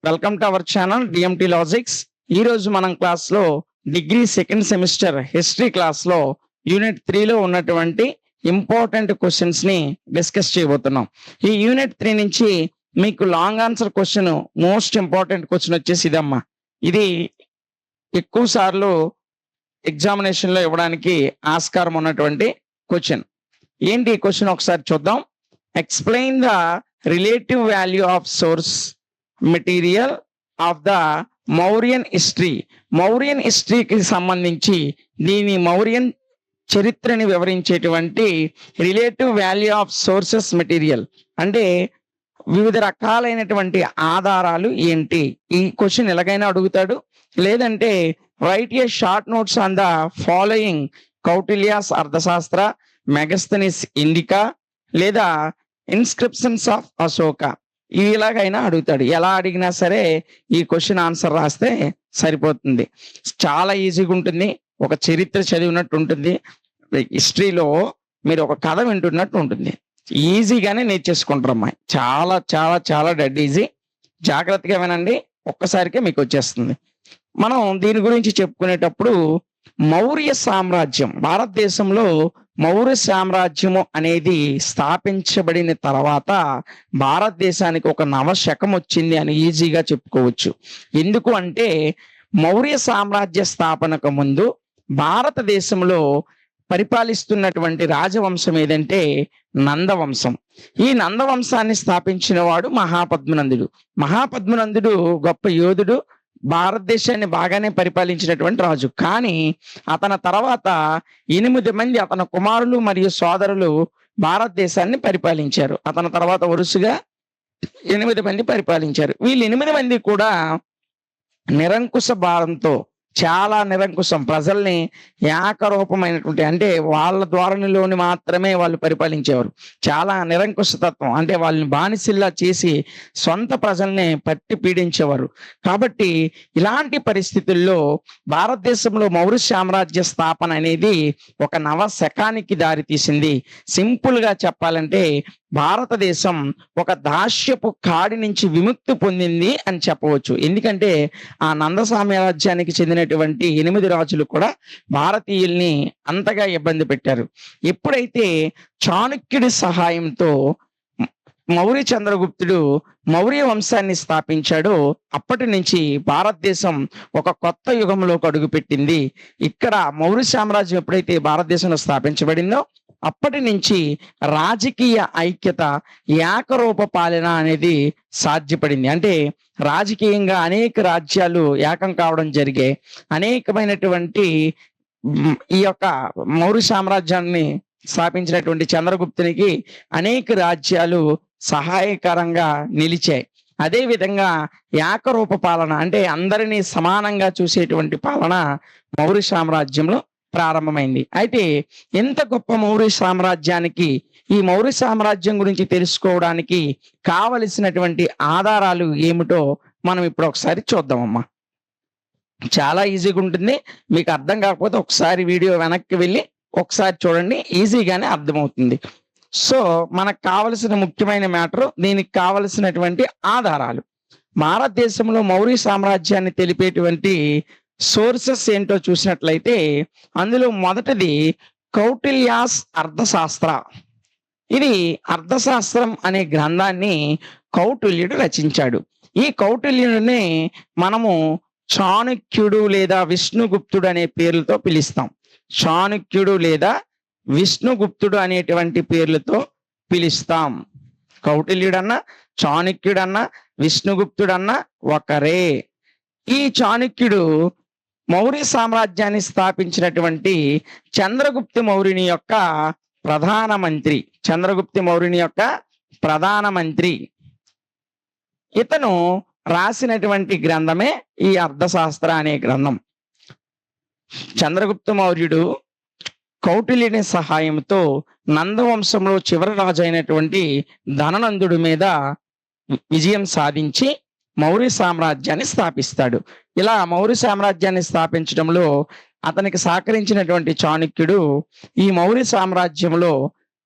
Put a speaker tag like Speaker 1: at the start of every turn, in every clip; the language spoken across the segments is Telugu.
Speaker 1: Welcome to our channel DMT logics. ఈ రోజు మనం క్లాస్ లో degree second semester history class లో యూనిట్ 3 లో ఉన్నటువంటి ఇంపార్టెంట్ క్వశ్చన్స్ ని డిస్కస్ చేయబోతున్నాం. ఈ యూనిట్ 3 నుంచి మీకు long answer question, most important question వచ్చేసి ఇదమ్మా. ఇది ఎక్కువ సార్లు ఎగ్జామినేషన్ లో ఇవ్వడానికి ఆస్కారం ఉన్నటువంటి క్వశ్చన్. ఏంటి ఈ క్వశ్చన్ ఒకసారి చూద్దాం. Explain the relative value of source material of the Mauryan history. Mauryan హిస్టరీకి సంబంధించి దీని మౌర్యన్ చరిత్రని వివరించేటువంటి relative value of sources material అంటే వివిధ రకాలైనటువంటి ఆధారాలు ఏంటి. ఈ క్వశ్చన్ ఎలాగైనా అడుగుతాడు. లేదంటే write a short notes on the following Kautilya's Arthashastra, Megasthenes Indica లేదా ఇన్స్క్రిప్షన్స్ ఆఫ్ అశోక. ఇలాగైనా అడుగుతాడు. ఎలా అడిగినా సరే ఈ క్వశ్చన్ ఆన్సర్ రాస్తే సరిపోతుంది. చాలా ఈజీగా ఉంటుంది. ఒక చరిత్ర చదివినట్టు ఉంటుంది. హిస్టరీలో మీరు ఒక కథ వింటున్నట్టు ఉంటుంది. ఈజీగానే నేర్చేసుకుంటారు అమ్మాయి. చాలా చాలా చాలా డెడ్ ఈజీ. జాగ్రత్తగా వినండి, ఒక్కసారికే మీకు వచ్చేస్తుంది. మనం దీని గురించి చెప్పుకునేటప్పుడు మౌర్య సామ్రాజ్యం, భారతదేశంలో మౌర్య సామ్రాజ్యము అనేది స్థాపించబడిన తర్వాత భారతదేశానికి ఒక నవశకం వచ్చింది అని ఈజీగా చెప్పుకోవచ్చు. ఎందుకు అంటే మౌర్య సామ్రాజ్య స్థాపనకు ముందు భారతదేశంలో పరిపాలిస్తున్నటువంటి రాజవంశం ఏదంటే నందవంశం. ఈ నందవంశాన్ని స్థాపించిన వాడు మహాపద్మనందుడు. మహాపద్మనందుడు గొప్ప యోధుడు, భారతదేశాన్ని బాగానే పరిపాలించినటువంటి రాజు. కానీ అతని తర్వాత 8 మంది అతని కుమారులు మరియు సోదరులు భారతదేశాన్ని పరిపాలించారు. అతని తర్వాత వరుసగా 8 మంది పరిపాలించారు. వీళ్ళు 8 మంది కూడా నిరంకుశ భావంతో, చాలా నిరంకుశం, ప్రజల్ని ఏకరూపమైనటువంటి అంటే వాళ్ళ ధోరణిలోని మాత్రమే వాళ్ళు పరిపాలించేవారు. చాలా నిరంకుశ తత్వం అంటే వాళ్ళని బానిసల్లా చేసి సొంత ప్రజల్ని పట్టి పీడించేవారు. కాబట్టి ఇలాంటి పరిస్థితుల్లో భారతదేశంలో మౌర్య సామ్రాజ్య స్థాపన అనేది ఒక నవశకానికి దారితీసింది. సింపుల్ గా చెప్పాలంటే భారతదేశం ఒక దాస్యపు కాడి నుంచి విముక్తి పొందింది అని చెప్పవచ్చు. ఎందుకంటే ఆ నంద సామ్రాజ్యానికి చెందినటువంటి 8 రాజులు కూడా భారతీయుల్ని అంతగా ఇబ్బంది పెట్టారు. ఎప్పుడైతే చాణక్యుడి సహాయంతో మౌర్య చంద్రగుప్తుడు మౌర్య వంశాన్ని స్థాపించాడో అప్పటి నుంచి భారతదేశం ఒక కొత్త యుగంలోకి అడుగుపెట్టింది. ఇక్కడ మౌర్య సామ్రాజ్యం ఎప్పుడైతే భారతదేశంలో స్థాపించబడిందో అప్పటి నుంచి రాజకీయ ఐక్యత, ఏకరూప పాలన అనేది సాధ్యపడింది. అంటే రాజకీయంగా అనేక రాజ్యాలు ఏకం కావడం జరిగాయి. అనేకమైనటువంటి ఈ యొక్క మౌర్య సామ్రాజ్యాన్ని స్థాపించినటువంటి చంద్రగుప్తునికి అనేక రాజ్యాలు సహాయకరంగా నిలిచాయి. అదే విధంగా ఏకరూప పాలన అంటే అందరినీ సమానంగా చూసేటువంటి పాలన మౌర్య సామ్రాజ్యంలో ప్రారంభమైంది. అయితే ఎంత గొప్ప మౌర్య సామ్రాజ్యానికి, ఈ మౌర్య సామ్రాజ్యం గురించి తెలుసుకోవడానికి కావలసినటువంటి ఆధారాలు ఏమిటో మనం ఇప్పుడు ఒకసారి చూద్దామమ్మా. చాలా ఈజీగా ఉంటుంది. మీకు అర్థం కాకపోతే ఒకసారి వీడియో వెనక్కి వెళ్ళి ఒకసారి చూడండి, ఈజీగానే అర్థమవుతుంది. సో మనకు కావలసిన ముఖ్యమైన మ్యాటర్, దీనికి కావలసినటువంటి ఆధారాలు. భారతదేశంలో మౌర్య సామ్రాజ్యాన్ని తెలిపేటువంటి సోర్సెస్ ఏంటో చూసినట్లయితే అందులో మొదటిది కౌటిల్యాస్ అర్థశాస్త్ర. ఇది అర్థశాస్త్రం అనే గ్రంథాన్ని కౌటిల్యుడు రచించాడు. ఈ కౌటిల్యుడిని మనము చాణక్యుడు లేదా విష్ణుగుప్తుడు అనే పేర్లతో పిలుస్తాం. చాణక్యుడు లేదా విష్ణుగుప్తుడు అనేటువంటి పేర్లతో పిలుస్తాం. కౌటిల్యుడన్నా, చాణక్యుడన్నా, విష్ణుగుప్తుడన్నా ఒకరే. ఈ చాణక్యుడు మౌర్య సామ్రాజ్యాన్ని స్థాపించినటువంటి చంద్రగుప్త మౌర్యుని యొక్క ప్రధానమంత్రి. చంద్రగుప్త మౌర్యుని యొక్క ప్రధానమంత్రి. ఇతను రాసినటువంటి గ్రంథమే ఈ అర్థశాస్త్ర అనే గ్రంథం. చంద్రగుప్త మౌర్యుడు కౌటిల్యుని సహాయంతో నందవంశంలో చివరి రాజు అయినటువంటి ధననందుడి మీద విజయం సాధించి మౌర్య సామ్రాజ్యాన్ని స్థాపిస్తాడు. ఇలా మౌర్య సామ్రాజ్యాన్ని స్థాపించడంలో అతనికి సహకరించినటువంటి చాణక్యుడు ఈ మౌర్య సామ్రాజ్యంలో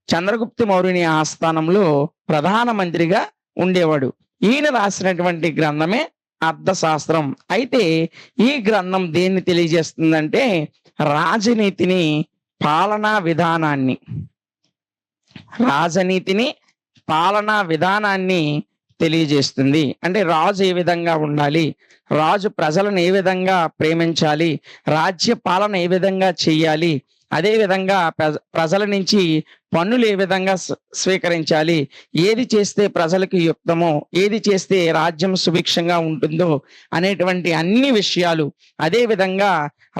Speaker 1: చంద్రగుప్త మౌర్యుని ఆస్థానంలో ప్రధానమంత్రిగా ఉండేవాడు. ఈయన రాసినటువంటి గ్రంథమే అర్థశాస్త్రం. అయితే ఈ గ్రంథం దేన్ని తెలియజేస్తుందంటే రాజనీతిని, పాలనా విధానాన్ని, రాజనీతిని పాలనా విధానాన్ని తెలియజేస్తుంది. అంటే రాజు ఏ విధంగా ఉండాలి, రాజు ప్రజలను ఏ విధంగా ప్రేమించాలి, రాజ్య పాలన ఏ విధంగా చేయాలి, అదే విధంగా ప్రజల నుంచి పన్నులు ఏ విధంగా స్వీకరించాలి, ఏది చేస్తే ప్రజలకు యుక్తమో, ఏది చేస్తే రాజ్యం సుభిక్షంగా ఉంటుందో అనేటువంటి అన్ని విషయాలు, అదే విధంగా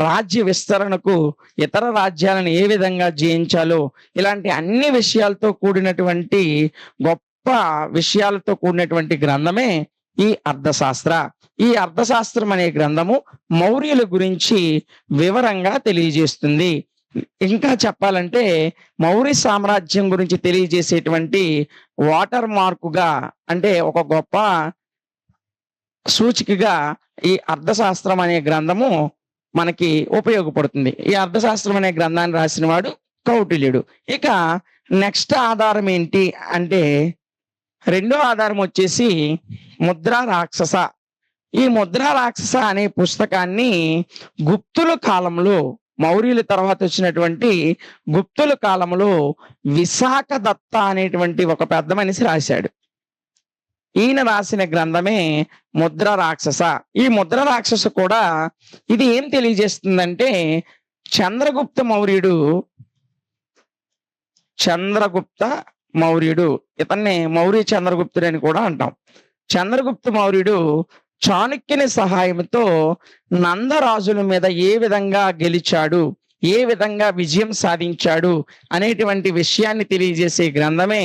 Speaker 1: రాజ్య విస్తరణకు ఇతర రాజ్యాలను ఏ విధంగా జయించాలో, ఇలాంటి అన్ని విషయాలతో కూడినటువంటి గొప్ప విషయాలతో కూడినటువంటి గ్రంథమే ఈ అర్థశాస్త్ర. ఈ అర్థశాస్త్రం అనే గ్రంథము మౌర్యుల గురించి వివరంగా తెలియజేస్తుంది. ఇంకా చెప్పాలంటే మౌర్య సామ్రాజ్యం గురించి తెలియజేసేటువంటి వాటర్ మార్కుగా, అంటే ఒక గొప్ప సూచికగా ఈ అర్థశాస్త్రం అనే గ్రంథము మనకి ఉపయోగపడుతుంది. ఈ అర్థశాస్త్రం అనే గ్రంథాన్ని రాసిన వాడు కౌటిల్యుడు. ఇక నెక్స్ట్ ఆధారం ఏంటి అంటే రెండో ఆధారం వచ్చేసి ముద్రా రాక్షస. ఈ ముద్రా రాక్షస అనే పుస్తకాన్ని గుప్తుల కాలంలో, మౌర్యుల తర్వాత వచ్చినటువంటి గుప్తుల కాలంలో విశాఖ దత్త అనేటువంటి ఒక పెద్ద మనిషి రాశాడు. ఈయన రాసిన గ్రంథమే ముద్ర రాక్షస. ఈ ముద్ర రాక్షస కూడా ఇది ఏం తెలియజేస్తుందంటే చంద్రగుప్త మౌర్యుడు, ఇతన్ని మౌర్య చంద్రగుప్తుడు అని కూడా అంటాం. చంద్రగుప్త మౌర్యుడు చాణక్యుని సహాయంతో నందరాజుల మీద ఏ విధంగా గెలిచాడు, ఏ విధంగా విజయం సాధించాడు అనేటువంటి విషయాన్ని తెలియజేసే గ్రంథమే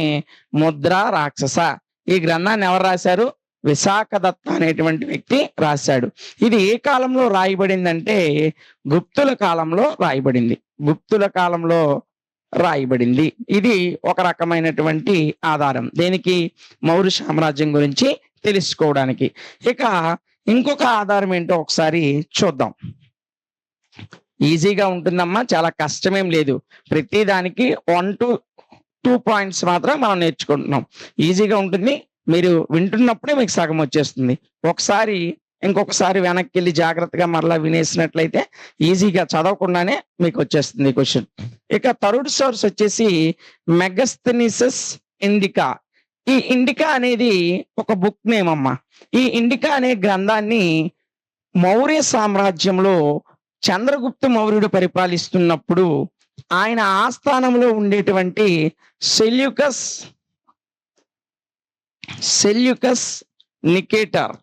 Speaker 1: ముద్రా రాక్షస. ఈ గ్రంథాన్ని ఎవరు రాశారు? విశాఖ దత్త అనేటువంటి వ్యక్తి రాశాడు. ఇది ఏ కాలంలో రాయబడిందంటే గుప్తుల కాలంలో రాయబడింది. ఇది ఒక రకమైనటువంటి ఆధారం దేనికి? మౌర్య సామ్రాజ్యం గురించి తెలుసుకోవడానికి. ఇక ఇంకొక ఆధారం ఏంటో ఒకసారి చూద్దాం. ఈజీగా ఉంటుందమ్మా, చాలా కష్టమేం లేదు. ప్రతి దానికి 1 to 2 పాయింట్స్ మాత్రం మనం నేర్చుకుంటున్నాం. ఈజీగా ఉంటుంది. మీరు వింటున్నప్పుడే మీకు సగం వచ్చేస్తుంది. ఇంకొకసారి వెనక్కి వెళ్ళి జాగ్రత్తగా మరలా వినేసినట్లయితే ఈజీగా చదవకుండానే మీకు వచ్చేస్తుంది క్వశ్చన్. ఇక థర్డ్ సోర్స్ వచ్చేసి మెగస్థనీసస్ ఇండికా. ఈ ఇండికా అనేది ఒక బుక్ నేమ్ అమ్మా. ఈ ఇండికా అనే గ్రంథాన్ని మౌర్య సామ్రాజ్యంలో చంద్రగుప్త మౌర్యుడు పరిపాలిస్తున్నప్పుడు ఆయన ఆస్థానంలో ఉండేటువంటి సెల్యూకస్ నికేటర్,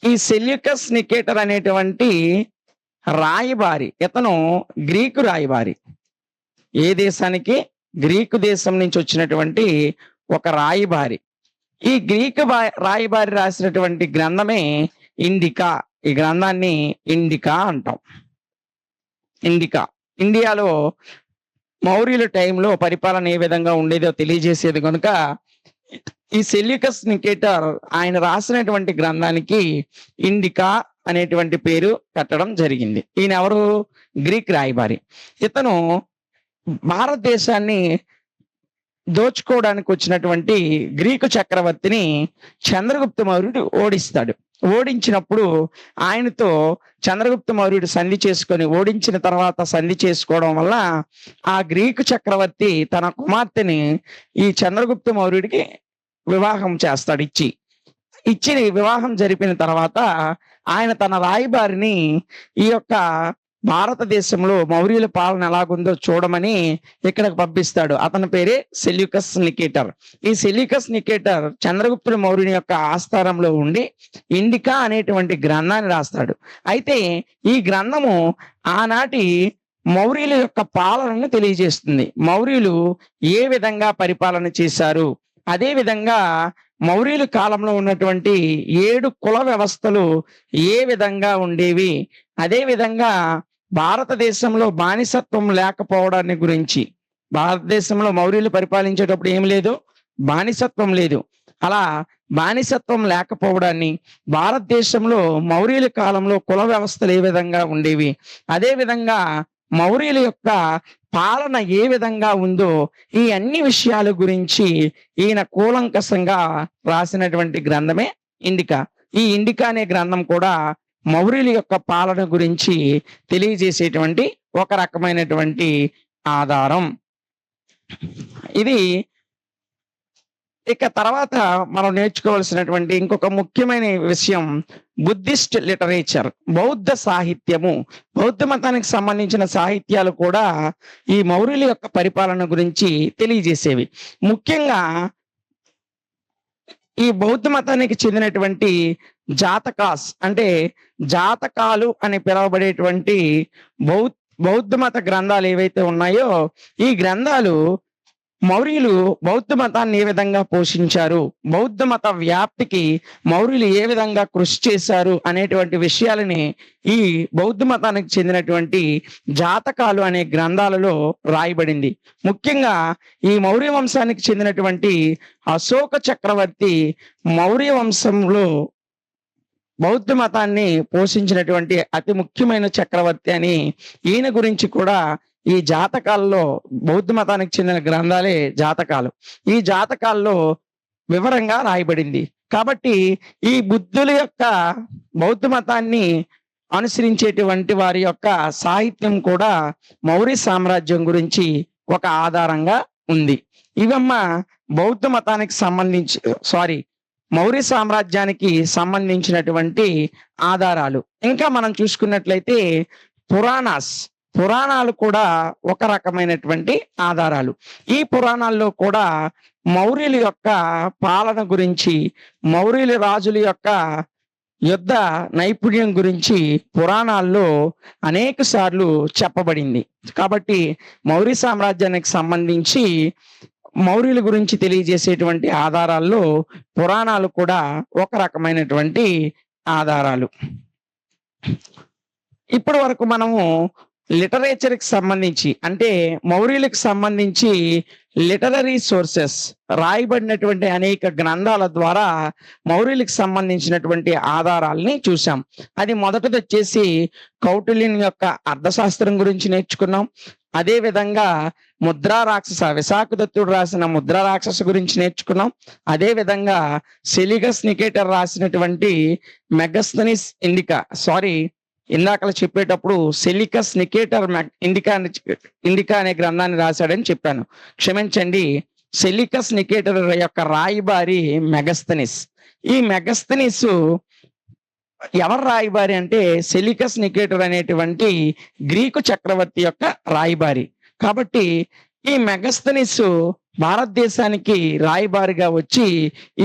Speaker 1: ఈ సెల్యూకస్ నికేటర్ అనేటువంటి రాయబారి, ఇతను గ్రీకు రాయబారి. ఏ దేశానికి? గ్రీకు దేశం నుంచి వచ్చినటువంటి ఒక రాయబారి. ఈ గ్రీకు రాయబారి రాసినటువంటి గ్రంథమే ఇండికా. ఈ గ్రంథాన్ని ఇండికా అంటాం. ఇండియాలో మౌర్యుల టైంలో పరిపాలన ఏ విధంగా ఉండేదో తెలియజేసేది కనుక ఈ సెల్యూకస్ నికేటర్ ఆయన రాసినటువంటి గ్రంథానికి ఇండికా అనేటువంటి పేరు పెట్టడం జరిగింది. ఈయన ఎవరు? గ్రీక్ రాయబారి. ఇతను భారతదేశాన్ని దోచుకోవడానికి వచ్చినటువంటి గ్రీకు చక్రవర్తిని చంద్రగుప్త మౌర్యుడు ఓడించినప్పుడు ఆయనతో చంద్రగుప్త మౌర్యుడు ఓడించిన తర్వాత సంధి చేసుకోవడం వల్ల ఆ గ్రీకు చక్రవర్తి తన కుమార్తెని ఈ చంద్రగుప్త మౌర్యుడికి వివాహం చేస్తాడు. ఇచ్చి వివాహం జరిపిన తర్వాత ఆయన తన రాయబారిని ఈ యొక్క భారతదేశంలో మౌర్యుల పాలన ఎలాగుందో చూడమని ఇక్కడికి పంపిస్తాడు. అతని పేరే సెల్యూకస్ నికేటర్. ఈ సెల్యూకస్ నికేటర్ చంద్రగుప్తుడు మౌర్యుని యొక్క ఆస్థానంలో ఉండి ఇండికా అనేటువంటి గ్రంథాన్ని రాస్తాడు. అయితే ఈ గ్రంథము ఆనాటి మౌర్యుల యొక్క పాలనను తెలియజేస్తుంది. మౌర్యులు ఏ విధంగా పరిపాలన చేశారు, అదే విధంగా మౌర్యుల కాలంలో ఉన్నటువంటి 7 కుల వ్యవస్థలు ఏ విధంగా ఉండేవి, అదే విధంగా భారతదేశంలో బానిసత్వం లేకపోవడాన్ని గురించి, భారతదేశంలో మౌర్యులు పరిపాలించేటప్పుడు ఏం లేదు, బానిసత్వం లేదు. అలా బానిసత్వం లేకపోవడాన్ని, భారతదేశంలో మౌర్యుల కాలంలో కుల వ్యవస్థలు ఏ విధంగా ఉండేవి, అదే విధంగా మౌర్యుల యొక్క పాలన ఏ విధంగా ఉందో ఈ అన్ని విషయాల గురించి ఈయన కూలంకషంగా రాసినటువంటి గ్రంథమే ఇండికా. ఈ ఇండికా అనే గ్రంథం కూడా మౌర్యుల యొక్క పాలన గురించి తెలియజేసేటువంటి ఒక రకమైనటువంటి ఆధారం. ఇది ఇక తర్వాత మనం నేర్చుకోవాల్సినటువంటి ఇంకొక ముఖ్యమైన విషయం బుద్ధిస్ట్ లిటరేచర్, బౌద్ధ సాహిత్యము. బౌద్ధ మతానికి సంబంధించిన సాహిత్యాలు కూడా ఈ మౌర్యుల యొక్క పరిపాలన గురించి తెలియజేసేవి. ముఖ్యంగా ఈ బౌద్ధ మతానికి చెందినటువంటి జాతకాస్ అంటే జాతకాలు అని పిలువబడేటువంటి బౌద్ధ మత గ్రంథాలు ఏవైతే ఉన్నాయో ఈ గ్రంథాలు మౌర్యులు బౌద్ధ మతాన్ని ఏ విధంగా పోషించారు, బౌద్ధ మత వ్యాప్తికి మౌర్యులు ఏ విధంగా కృషి చేశారు అనేటువంటి విషయాలని ఈ బౌద్ధ మతానికి చెందినటువంటి జాతకాలు అనే గ్రంథాలలో రాయబడింది. ముఖ్యంగా ఈ మౌర్య వంశానికి చెందినటువంటి అశోక చక్రవర్తి మౌర్య వంశంలో బౌద్ధ మతాన్ని పోషించినటువంటి అతి ముఖ్యమైన చక్రవర్తి అని ఈయన గురించి కూడా ఈ జాతకాల్లో బౌద్ధ మతానికి చెందిన గ్రంథాలే జాతకాలు. ఈ జాతకాల్లో వివరంగా రాయబడింది. కాబట్టి ఈ బుద్ధుల యొక్క బౌద్ధ మతాన్ని అనుసరించేటువంటి వారి యొక్క సాహిత్యం కూడా మౌర్య సామ్రాజ్యం గురించి ఒక ఆధారంగా ఉంది. ఇవమ్మ బౌద్ధ మతానికి మౌర్య సామ్రాజ్యానికి సంబంధించినటువంటి ఆధారాలు. ఇంకా మనం చూసుకున్నట్లయితే పురాణాలు కూడా ఒక రకమైనటువంటి ఆధారాలు. ఈ పురాణాల్లో కూడా మౌర్యుల యొక్క పాలన గురించి, మౌర్యుల రాజుల యొక్క యుద్ధ నైపుణ్యం గురించి పురాణాల్లో అనేక సార్లు చెప్పబడింది. కాబట్టి మౌర్య సామ్రాజ్యానికి సంబంధించి మౌర్యుల గురించి తెలియజేసేటువంటి ఆధారాల్లో పురాణాలు కూడా ఒక రకమైనటువంటి ఆధారాలు. ఇప్పటి వరకు మనము లిటరేచర్కి సంబంధించి అంటే మౌర్యులకు సంబంధించి లిటరరీ సోర్సెస్ రాయబడినటువంటి అనేక గ్రంథాల ద్వారా మౌర్యులకు సంబంధించినటువంటి ఆధారాలని చూసాం. అది మొదటిది వచ్చేసి కౌటిల్యుని యొక్క అర్థశాస్త్రం గురించి నేర్చుకున్నాం. అదే విధంగా ముద్రా రాక్షస విశాఖదత్తుడు రాసిన ముద్రా రాక్షస గురించి నేర్చుకున్నాం. అదే విధంగా సెలిగస్ నికేటర్ రాసినటువంటి మెగస్థనీస్ ఇందాకలా చెప్పేటప్పుడు సెలికస్ నికేటర్ ఇండికా అనే గ్రంథాన్ని రాశాడని చెప్పాను, క్షమించండి. సెలికస్ నికేటర్ యొక్క రాయబారి మెగస్థనీస్. ఈ మెగస్థనీస్ ఎవరు రాయబారి అంటే సెలికస్ నికేటర్ అనేటువంటి గ్రీకు చక్రవర్తి యొక్క రాయబారి. కాబట్టి ఈ మెగస్థనీస్ భారతదేశానికి రాయబారిగా వచ్చి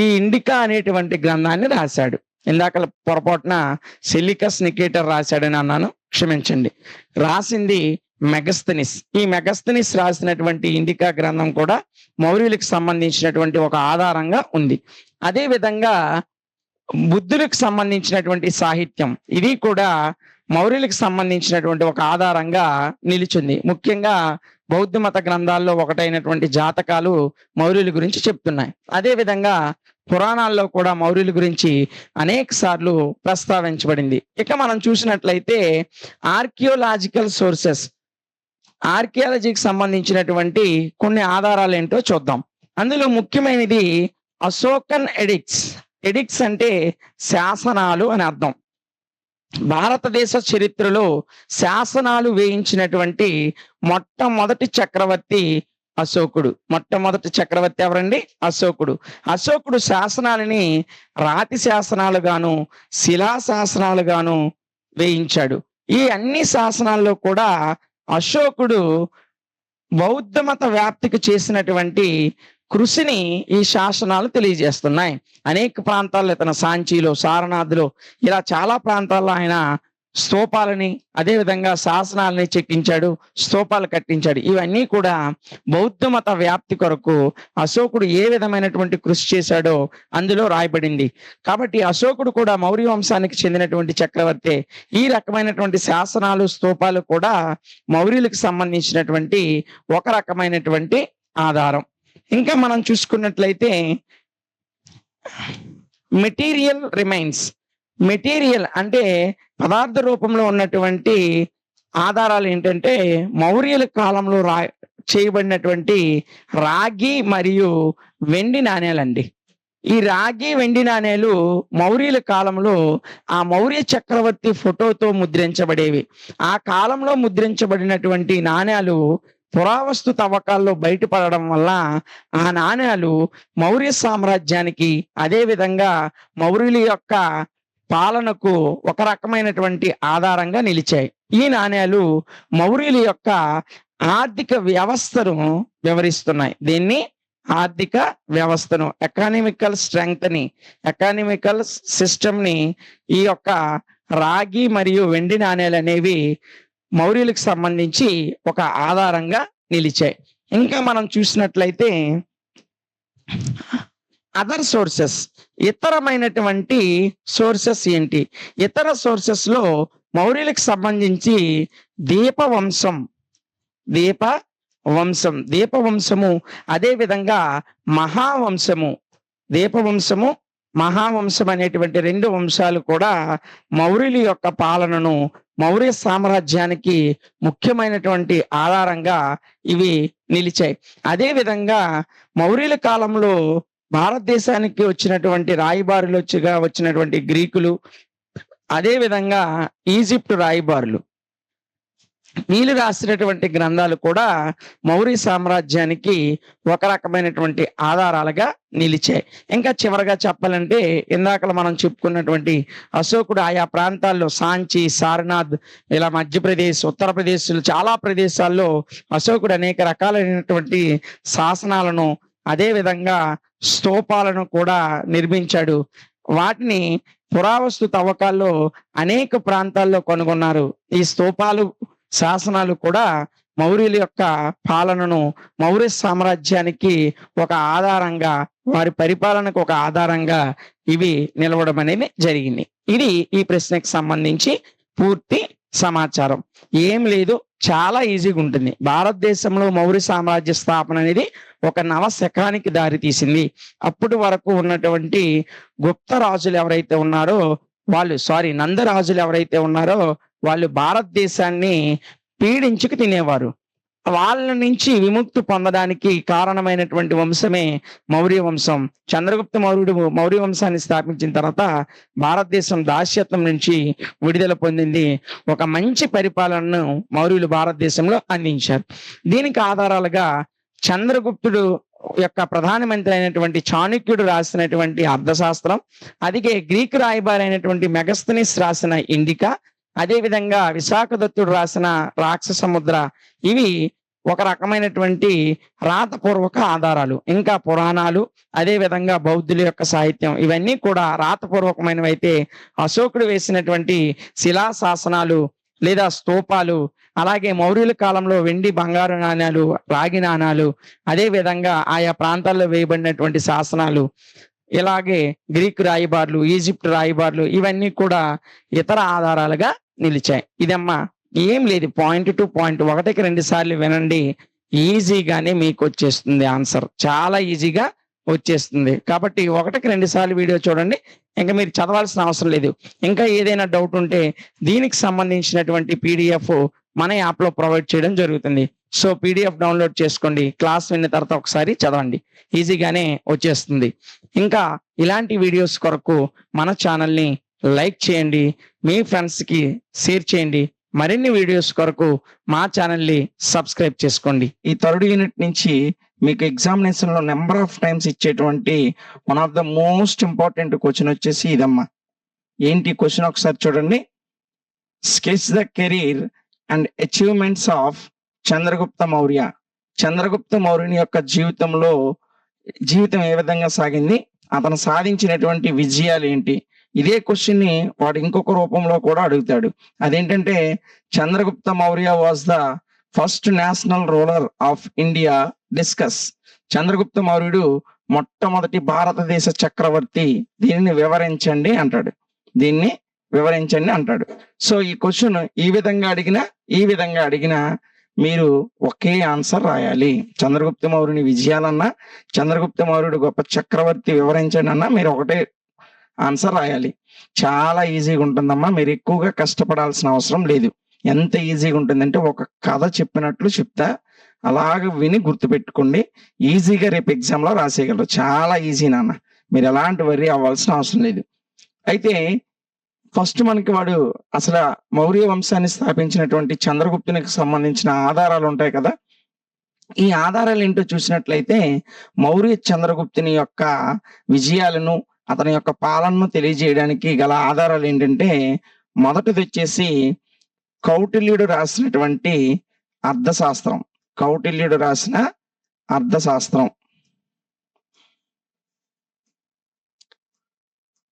Speaker 1: ఈ ఇండికా అనేటువంటి గ్రంథాన్ని రాశాడు. ఇందాక పొరపాటున సెలికస్ నికేటర్ రాశాడని అన్నాను, క్షమించండి. రాసింది మెగస్థనీస్. ఈ మెగస్థనీస్ రాసినటువంటి ఇండికా గ్రంథం కూడా మౌర్యులకు సంబంధించినటువంటి ఒక ఆధారంగా ఉంది. అదే విధంగా బుద్ధులకు సంబంధించినటువంటి సాహిత్యం ఇది కూడా మౌర్యులకు సంబంధించినటువంటి ఒక ఆధారంగా నిలిచింది. ముఖ్యంగా బౌద్ధ మత గ్రంథాల్లో ఒకటైనటువంటి జాతకాలు మౌర్యుల గురించి చెప్తున్నాయి. అదే విధంగా పురాణాల్లో కూడా మౌర్యుల గురించి అనేక సార్లు ప్రస్తావించబడింది. ఇక మనం చూసినట్లయితే ఆర్కియాలజీకి సంబంధించినటువంటి కొన్ని ఆధారాలు ఏంటో చూద్దాం. అందులో ముఖ్యమైనది అశోకన్ ఎడిక్ట్స్ అంటే శాసనాలు అని అర్థం. భారతదేశ చరిత్రలో శాసనాలు వేయించినటువంటి మొట్టమొదటి చక్రవర్తి అశోకుడు. మొట్టమొదటి చక్రవర్తి ఎవరండి? అశోకుడు శాసనాలని రాతి శాసనాలుగాను శిలా శాసనాలుగాను వేయించాడు. ఈ అన్ని శాసనాల్లో కూడా అశోకుడు బౌద్ధ మత వ్యాప్తికి చేసినటువంటి కృషిని ఈ శాసనాలు తెలియజేస్తున్నాయి. అనేక ప్రాంతాల్లో ఇతను సాంచీలో, సారనాథ్లో ఇలా చాలా ప్రాంతాల్లో ఆయన స్తూపాలని అదేవిధంగా శాసనాలని చెక్కించాడు, స్తూపాలు కట్టించాడు. ఇవన్నీ కూడా బౌద్ధ మత వ్యాప్తి కొరకు అశోకుడు ఏ విధమైనటువంటి కృషి చేశాడో అందులో రాయబడింది. కాబట్టి అశోకుడు కూడా మౌర్య వంశానికి చెందినటువంటి చక్రవర్తి. ఈ రకమైనటువంటి శాసనాలు, స్తూపాలు కూడా మౌర్యులకు సంబంధించినటువంటి ఒక రకమైనటువంటి ఆధారం. ఇంకా మనం చూసుకున్నట్లయితే మెటీరియల్ అంటే పదార్థ రూపంలో ఉన్నటువంటి ఆధారాలు ఏంటంటే మౌర్యుల కాలంలో చేయబడినటువంటి రాగి మరియు వెండి నాణేలండి. ఈ రాగి వెండి నాణేలు మౌర్యుల కాలంలో ఆ మౌర్య చక్రవర్తి ఫోటోతో ముద్రించబడేవి. ఆ కాలంలో ముద్రించబడినటువంటి నాణేలు పురావస్తు తవ్వకాల్లో బయటపడడం వల్ల ఆ నాణేలు మౌర్య సామ్రాజ్యానికి, అదే విధంగా మౌర్యుల యొక్క పాలనకు ఒక రకమైనటువంటి ఆధారంగా నిలిచాయి. ఈ నాణేలు మౌర్యుల యొక్క ఆర్థిక వ్యవస్థను వివరిస్తున్నాయి. దీన్ని ఆర్థిక వ్యవస్థను, ఎకానమికల్ స్ట్రెంగ్త్ ని, ఎకానమికల్ సిస్టమ్ ని ఈ యొక్క రాగి మరియు వెండి నాణేలు అనేవి మౌర్యులకు సంబంధించి ఒక ఆధారంగా నిలిచాయి. ఇంకా మనం చూసినట్లయితే అదర్ సోర్సెస్, ఇతరమైనటువంటి సోర్సెస్ ఏంటి? ఇతర సోర్సెస్ లో మౌర్యులకు సంబంధించి దీపవంశము, అదే విధంగా దీపవంశము మహావంశం అనేటువంటి రెండు వంశాలు కూడా మౌర్యుల యొక్క పాలనను, మౌర్య సామ్రాజ్యానికి ముఖ్యమైనటువంటి ఆధారంగా ఇవి నిలిచాయి. అదే విధంగా మౌర్యుల కాలంలో భారతదేశానికి వచ్చినటువంటి రాయబారులుగా వచ్చినటువంటి గ్రీకులు, అదే విధంగా ఈజిప్ట్ రాయబారులు, వీళ్ళు రాసినటువంటి గ్రంథాలు కూడా మౌర్య సామ్రాజ్యానికి ఒక రకమైనటువంటి ఆధారాలుగా నిలిచాయి. ఇంకా చివరగా చెప్పాలంటే ఇందాక మనం చెప్పుకున్నటువంటి అశోకుడు ఆయా ప్రాంతాల్లో సాంచి, సారనాథ్, ఇలా మధ్యప్రదేశ్, ఉత్తరప్రదేశ్ చాలా ప్రదేశాల్లో అశోకుడు అనేక రకాలైనటువంటి శాసనాలను, అదే విధంగా స్తూపాలను కూడా నిర్మించాడు. వాటిని పురావస్తు తవ్వకాల్లో అనేక ప్రాంతాల్లో కనుగొన్నారు. ఈ స్తూపాలు, శాసనాలు కూడా మౌర్యుల యొక్క పాలనను, మౌర్య సామ్రాజ్యానికి ఒక ఆధారంగా, వారి పరిపాలనకు ఒక ఆధారంగా ఇవి నిలవడం అనేది జరిగింది. ఇది ఈ ప్రశ్నకు సంబంధించి పూర్తి సమాచారం. ఏం లేదు, చాలా ఈజీగా ఉంటుంది. భారతదేశంలో మౌర్య సామ్రాజ్య స్థాపన అనేది ఒక నవశకానికి దారి తీసింది. అప్పటి వరకు ఉన్నటువంటి గుప్త రాజులు ఎవరైతే ఉన్నారో నందరాజులు ఎవరైతే ఉన్నారో వాళ్ళు భారతదేశాన్ని పీడించుకు తినేవారు. వాళ్ళ నుంచి విముక్తి పొందడానికి కారణమైనటువంటి వంశమే మౌర్య వంశం. చంద్రగుప్త మౌర్యుడు మౌర్య వంశాన్ని స్థాపించిన తర్వాత భారతదేశం దాస్యత్వం నుంచి విడుదల పొందింది. ఒక మంచి పరిపాలనను మౌర్యులు భారతదేశంలో అందించారు. దీనికి ఆధారాలుగా చంద్రగుప్తుడు యొక్క ప్రధానమంత్రి అయినటువంటి చాణక్యుడు రాసినటువంటి అర్థశాస్త్రం, అదిగే గ్రీకు రాయబారి అయినటువంటి మెగస్తనీస్ రాసిన ఇండికా, అదే విధంగా విశాఖదత్తుడు రాసిన రాక్షస ముద్ర, ఇవి ఒక రకమైనటువంటి రాతపూర్వక ఆధారాలు. ఇంకా పురాణాలు, అదే విధంగా బౌద్ధుల యొక్క సాహిత్యం, ఇవన్నీ కూడా రాతపూర్వకమైనవి అయితే అశోకుడు వేసినటువంటి శిలా శాసనాలు లేదా స్తూపాలు, అలాగే మౌర్యుల కాలంలో వెండి, బంగారు నాణ్యాలు, రాగి నాణాలు, అదే విధంగా ఆయా ప్రాంతాల్లో వేయబడినటువంటి శాసనాలు, ఇలాగే గ్రీకు రాయబారులు, ఈజిప్ట్ రాయబారులు, ఇవన్నీ కూడా ఇతర ఆధారాలుగా నిలిచాయి. ఇదమ్మా, ఏం లేదు, పాయింట్ టు పాయింట్, ఒకటికి 2 సార్లు వినండి, ఈజీగానే మీకు వచ్చేస్తుంది ఆన్సర్, చాలా ఈజీగా వచ్చేస్తుంది. కాబట్టి 1కి 2 సార్లు వీడియో చూడండి, ఇంకా మీరు చదవాల్సిన అవసరం లేదు. ఇంకా ఏదైనా డౌట్ ఉంటే దీనికి సంబంధించినటువంటి PDF మన యాప్లో ప్రొవైడ్ చేయడం జరుగుతుంది. సో PDF డౌన్లోడ్ చేసుకోండి, క్లాస్ విన్న తర్వాత ఒకసారి చదవండి, ఈజీగానే వచ్చేస్తుంది. ఇంకా ఇలాంటి వీడియోస్ కొరకు మన ఛానల్ని లైక్ చేయండి, మీ ఫ్రెండ్స్కి షేర్ చేయండి. మరిన్ని వీడియోస్ కొరకు మా ఛానల్ని సబ్స్క్రైబ్ చేసుకోండి. ఈ 3rd యూనిట్ నుంచి మీకు ఎగ్జామినేషన్ లో నెంబర్ ఆఫ్ టైమ్స్ ఇచ్చేటువంటి one of the most important question వచ్చేసి ఇదమ్మా. ఏంటి క్వశ్చన్ ఒకసారి చూడండి. Sketch the career and achievements of Chandragupta Maurya. Chandragupta మౌర్యుని యొక్క జీవితం ఏ విధంగా సాగింది, అతను సాధించినటువంటి విజయాలు ఏంటి? ఇదే క్వశ్చన్ ని వాడు ఇంకొక రూపంలో కూడా అడుగుతాడు. అదేంటంటే, Chandragupta Maurya was the first national ruler of India, discuss. Chandragupta మౌర్యుడు మొట్టమొదటి భారతదేశ చక్రవర్తి, దీనిని వివరించండి అంటాడు. సో ఈ క్వశ్చన్ ఈ విధంగా అడిగినా మీరు ఒకే ఆన్సర్ రాయాలి. చంద్రగుప్త మౌర్యుని విజయాలన్నా, చంద్రగుప్త మౌర్యుడు గొప్ప చక్రవర్తి వివరించండి అన్నా మీరు ఒకటే ఆన్సర్ రాయాలి. చాలా ఈజీగా ఉంటుందమ్మా, మీరు ఎక్కువగా కష్టపడాల్సిన అవసరం లేదు. ఎంత ఈజీగా ఉంటుందంటే ఒక కథ చెప్పినట్లు చెప్తా, అలాగ విని గుర్తుపెట్టుకోండి. ఈజీగా రేపు ఎగ్జామ్‌లో రాసేయగలరు. చాలా ఈజీ నాన్న. మీరు ఎలాంటి వర్రీ అవ్వాల్సిన అవసరం లేదు. అయితే ఫస్ట్ మనకి వాడు అసల మౌర్య వంశాన్ని స్థాపించినటువంటి చంద్రగుప్తునికి సంబంధించిన ఆధారాలు ఉంటాయి కదా! ఈ ఆధారాలేంటో చూసినట్లయితే మౌర్య చంద్రగుప్తుని యొక్క విజయాలను, అతని యొక్క పాలనను తెలియజేయడానికి గల ఆధారాలేంటంటే, మొదటిదొచ్చేసి కౌటిల్యుడు రాసినటువంటి అర్థశాస్త్రం. కౌటిల్యుడు రాసిన అర్థశాస్త్రం.